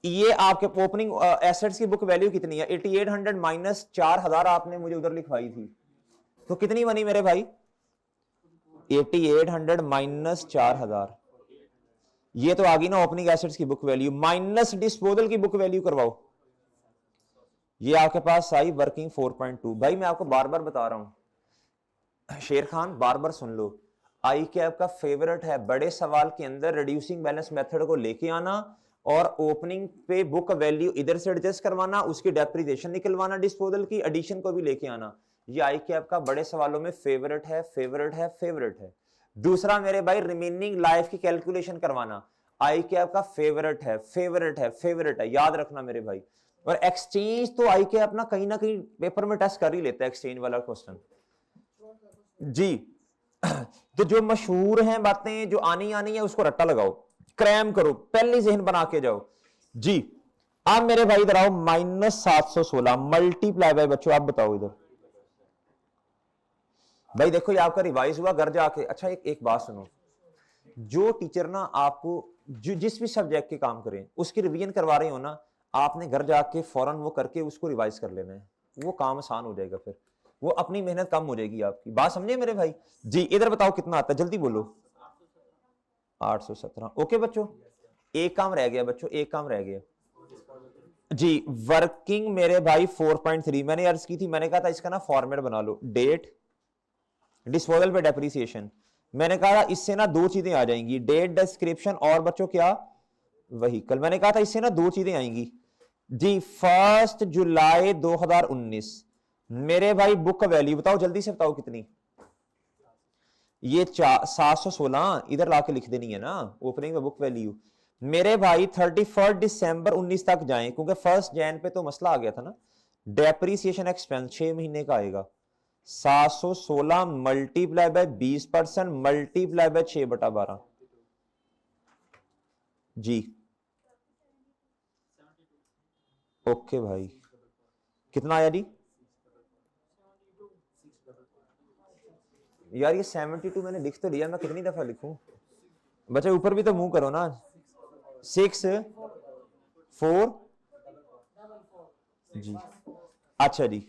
ये आपके ओपनिंग एसेट्स की बुक वैल्यू कितनी है, 8800 माइनस 4000 आपने मुझे उधर लिखवाई थी, तो कितनी बनी मेरे भाई 8800 माइनस 4000, ये तो आ गई ना ओपनिंग एसेट्स की बुक वैल्यू, माइनस डिस्पोजल की बुक वैल्यू करवाओ, ये आपके पास आई वर्किंग 4.2। भाई मैं आपको बार बार बता रहा हूं, शेर खान बार बार सुन लो, आई कैप का फेवरेट है बड़े सवाल के अंदर रिड्यूसिंग बैलेंस मेथड को लेके आना और ओपनिंग पे बुक वैल्यू इधर से एडजस्ट करवाना, उसकी डेप्रिसिएशन निकलवाना, डिस्पोजल की एडिशन को भी लेके आना, ये आई कैप का बड़े सवालों में फेवरेट है, फेवरेट है, फेवरेट है। दूसरा मेरे भाई रिमेनिंग लाइफ की कैलकुलेशन करवाना, आई कैप का फेवरेट है, फेवरेट है, फेवरेट है, याद रखना मेरे भाई। और एक्सचेंज तो आई कैप ना कहीं पेपर में टेस्ट कर ही लेता है एक्सचेंज वाला क्वेश्चन जी। तो जो मशहूर हैं बातें जो आनी आनी है उसको रट्टा लगाओ, क्रैम करो, पहले जहन बना के जाओ जी। अब मेरे भाई इधर आओ, -716 मल्टीप्लाई बाय, बच्चों आप बताओ इधर, भाई देखो ये आपका रिवाइज हुआ घर जाके। अच्छा एक बात सुनो, जो टीचर ना आपको जिस भी सब्जेक्ट के काम करें उसकी रिवीजन करवा रहे हो ना, आपने घर जाके फौरन वो करके उसको रिवाइज कर लेना है, वो काम आसान हो जाएगा, फिर वो अपनी मेहनत कम हो जाएगी आपकी, बात समझे मेरे भाई जी। इधर बताओ कितना आता है, जल्दी बोलो 817। ओके बच्चों, एक काम रह गया बच्चों, एक काम रह गया जी, वर्किंग मेरे भाई 4.3 मैंने अर्ज की थी, मैंने कहा था इसका ना फॉर्मेट बना लो, डेट डिस्पोजल पे डेप्रिसिएशन, मैंने कहा था इससे ना 2 चीजें आ जाएंगी, डेट डिस्क्रिप्शन और बच्चों क्या व्हीकल, मैंने कहा था इससे ना 2 चीजें आएंगी जी। 1 जुलाई 2019 मेरे भाई बुक वैल्यू बताओ जल्दी से बताओ कितनी, ये 716 इधर लाके लिख देनी है ना, ओपनिंग में बुक वैल्यू मेरे भाई 31 दिसंबर 19 तक जाएं, क्योंकि 1 जैन पे तो मसला आ गया था ना, डेप्रीसिएशन एक्सपेंस 6 महीने का आएगा, 716 मल्टीप्लाई बाय 20% मल्टीप्लाई बाय 6/12 जी। ओके भाई कितना आया जी यार, ये 72 मैंने लिख तो लिया, मैं कितनी दफा लिखूं बच्चे, ऊपर भी तो मुंह करो ना, 6 4 जी। अच्छा जी,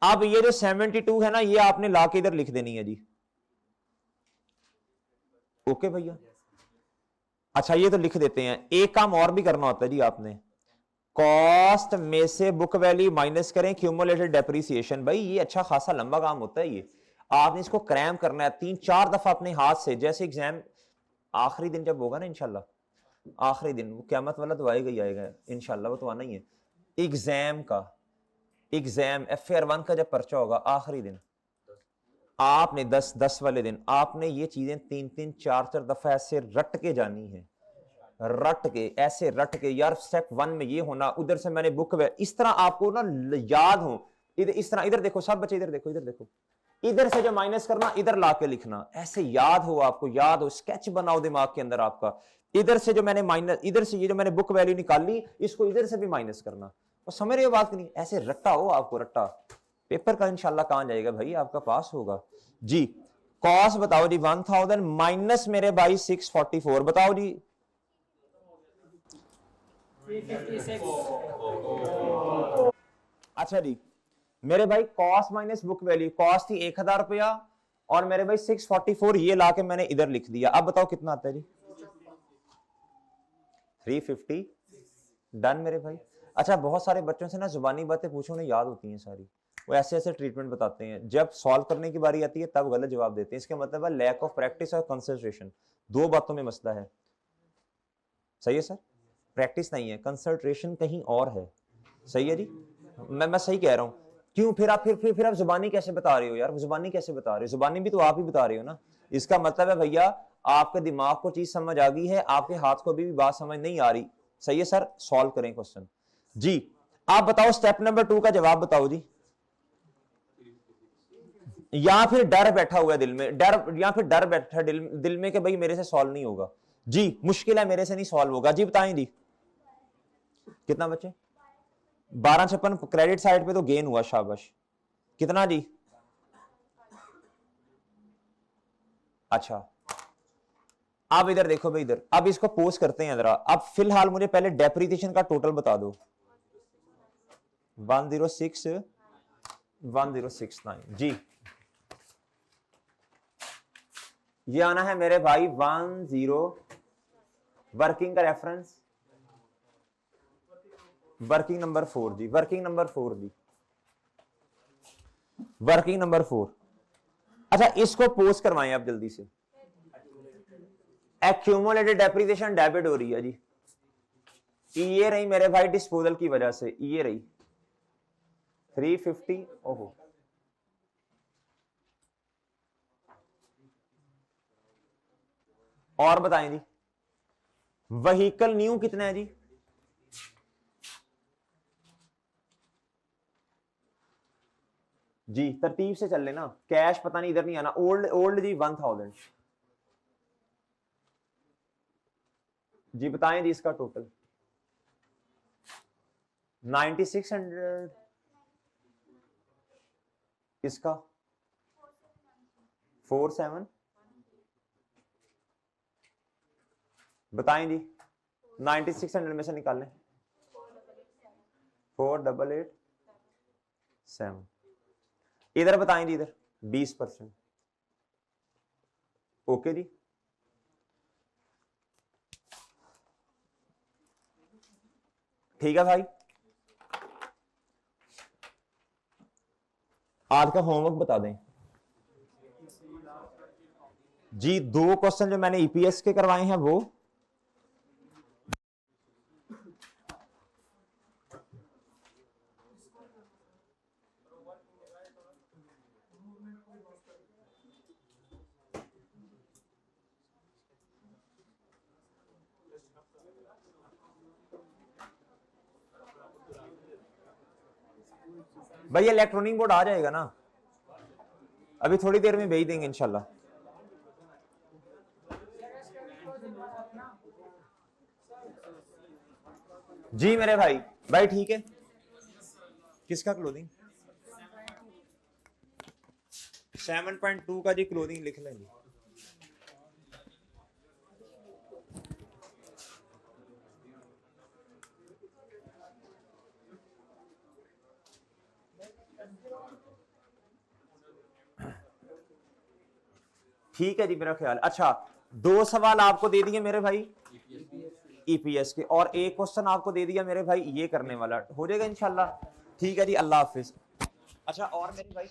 अब ये जो 72 है ना, ये आपने लाके इधर लिख देनी है जी। ओके भैया, अच्छा ये तो लिख देते हैं, एक काम और भी करना होता है जी आपने, कॉस्ट में से बुक वैल्यू माइनस करें क्यूमुलेटेड डेप्रिसिएशन, भाई ये अच्छा खासा लंबा काम होता है, ये आपने इसको क्रैम करना है 3-4 दफा अपने हाथ से, जैसे एग्जाम आखिरी दिन जब होगा ना इंशाल्लाह, आखिरी दिन वो क़यामत वाला तो आएगा ही आएगा इंशाल्लाह, वो तो आना ही है, एग्जाम FAR 1 का जब पर्चा होगा आखिरी दिन, आपने 10 वाले दिन आपने ये चीजें 3 4 दफा ऐसे रट के जानी है, रट के, ऐसे रट के। यार स्टेप 1 में ये होना, उधर से मैंने बुक, इस तरह आपको ना याद हो। इधर इस तरह, इधर देखो सब बच्चे, इधर देखो, इधर देखो, इधर से जो माइनस करना इधर ला के लिखना, ऐसे याद हो, आपको याद हो, स्केच बनाओ दिमाग के अंदर आपका। इधर से जो मैंने माइनस, इधर से ये जो मैंने बुक वैल्यू निकाल ली, इसको इधर से भी माइनस करना। और समझ रहे हो बात नहीं? ऐसे रट्टा हो आपको, रट्टा। पेपर का इंशाल्लाह कहां जाएगा भाई, आपका पास होगा जी। कॉस बताओ जी 1000 माइनस मेरे भाई 644, बताओ जी। 356। अच्छा जी, मेरे भाई cos minus book value, cos थी 1000 रुपया और मेरे भाई 644 ये लाके मैंने इधर लिख दिया। अब बताओ कितना आता है जी? 350। डन मेरे भाई। अच्छा, बहुत सारे बच्चों से ना जुबानी बातें पूछो, उन्हें याद होती हैं सारी, वो ऐसे ऐसे ट्रीटमेंट बताते हैं, जब सॉल्व करने की बारी आती है तब गलत जवाब देते हैं। इसका मतलब है लैक ऑफ प्रैक्टिस और कंसंट्रेशन, दो बातों में मसला है। सही है सर? प्रैक्टिस नहीं है, कंसंट्रेशन कहीं और है। सही है जी? मैं सही कह रहा हूं। क्यों फिर आप फिर आप जुबानी कैसे बता रहे हो यार? जुबानी कैसे बता रहे हो? जुबानी भी तो आप ही बता रहे हो ना। इसका मतलब है भैया आपके दिमाग को चीज समझ आ गई है, आपके हाथ को भी बात समझ नहीं आ रही। सही है सर? सॉल्व करें क्वेश्चन जी। आप बताओ स्टेप नंबर 2 का जवाब बताओ जी। या फिर डर बैठा हुआ है दिल में, डर, या फिर डर बैठा दिल में कि भाई मेरे से सॉल्व नहीं होगा जी, मुश्किल है, मेरे से नहीं सॉल्व होगा जी। बताएं जी कितना बचे? 1256 क्रेडिट साइड पे तो गेन हुआ, शाबाश। कितना जी? अच्छा, अब इधर देखो भाई, इधर अब इसको पोस्ट करते हैं जरा। अब फिलहाल मुझे पहले डेप्रिसिएशन का टोटल बता दो। 1069 जी। ये आना है मेरे भाई 10, वर्किंग का रेफरेंस वर्किंग नंबर 4 जी, वर्किंग नंबर 4 जी, वर्किंग नंबर 4। अच्छा, इसको पोस्ट करवाएं आप जल्दी से। एक्यूमुलेटेड डेप्रिसिएशन डेबिट हो रही है जी, ये रही मेरे भाई डिस्पोजल की वजह से, ये रही 350। ओहो, और बताएं जी व्हीकल न्यू कितना है जी? जी तरतीब से चल लेना, कैश पता नहीं इधर नहीं आना। ओल्ड ओल्ड जी 1000 जी। बताएं जी इसका टोटल 9600, इसका 47। बताएं जी 9600 में से निकालें 4887। इधर बताएं जी, इधर 20%। ओके जी, ठीक है भाई। आज का होमवर्क बता दें जी। 2 क्वेश्चन जो मैंने ईपीएस के करवाए हैं वो, भाई इलेक्ट्रॉनिक बोर्ड आ जाएगा ना, अभी थोड़ी देर में भेज देंगे इंशाल्लाह। जी मेरे भाई, भाई ठीक है। किसका क्लोथिंग? 7.2 का जी क्लोथिंग लिख लेंगे। ठीक है जी, मेरा ख्याल। अच्छा, 2 सवाल आपको दे दिए मेरे भाई ईपीएस के, और एक क्वेश्चन आपको दे दिया मेरे भाई ये करने वाला, हो जाएगा इंशाल्लाह। ठीक है जी, अल्लाह हाफिज। अच्छा, और मेरे भाई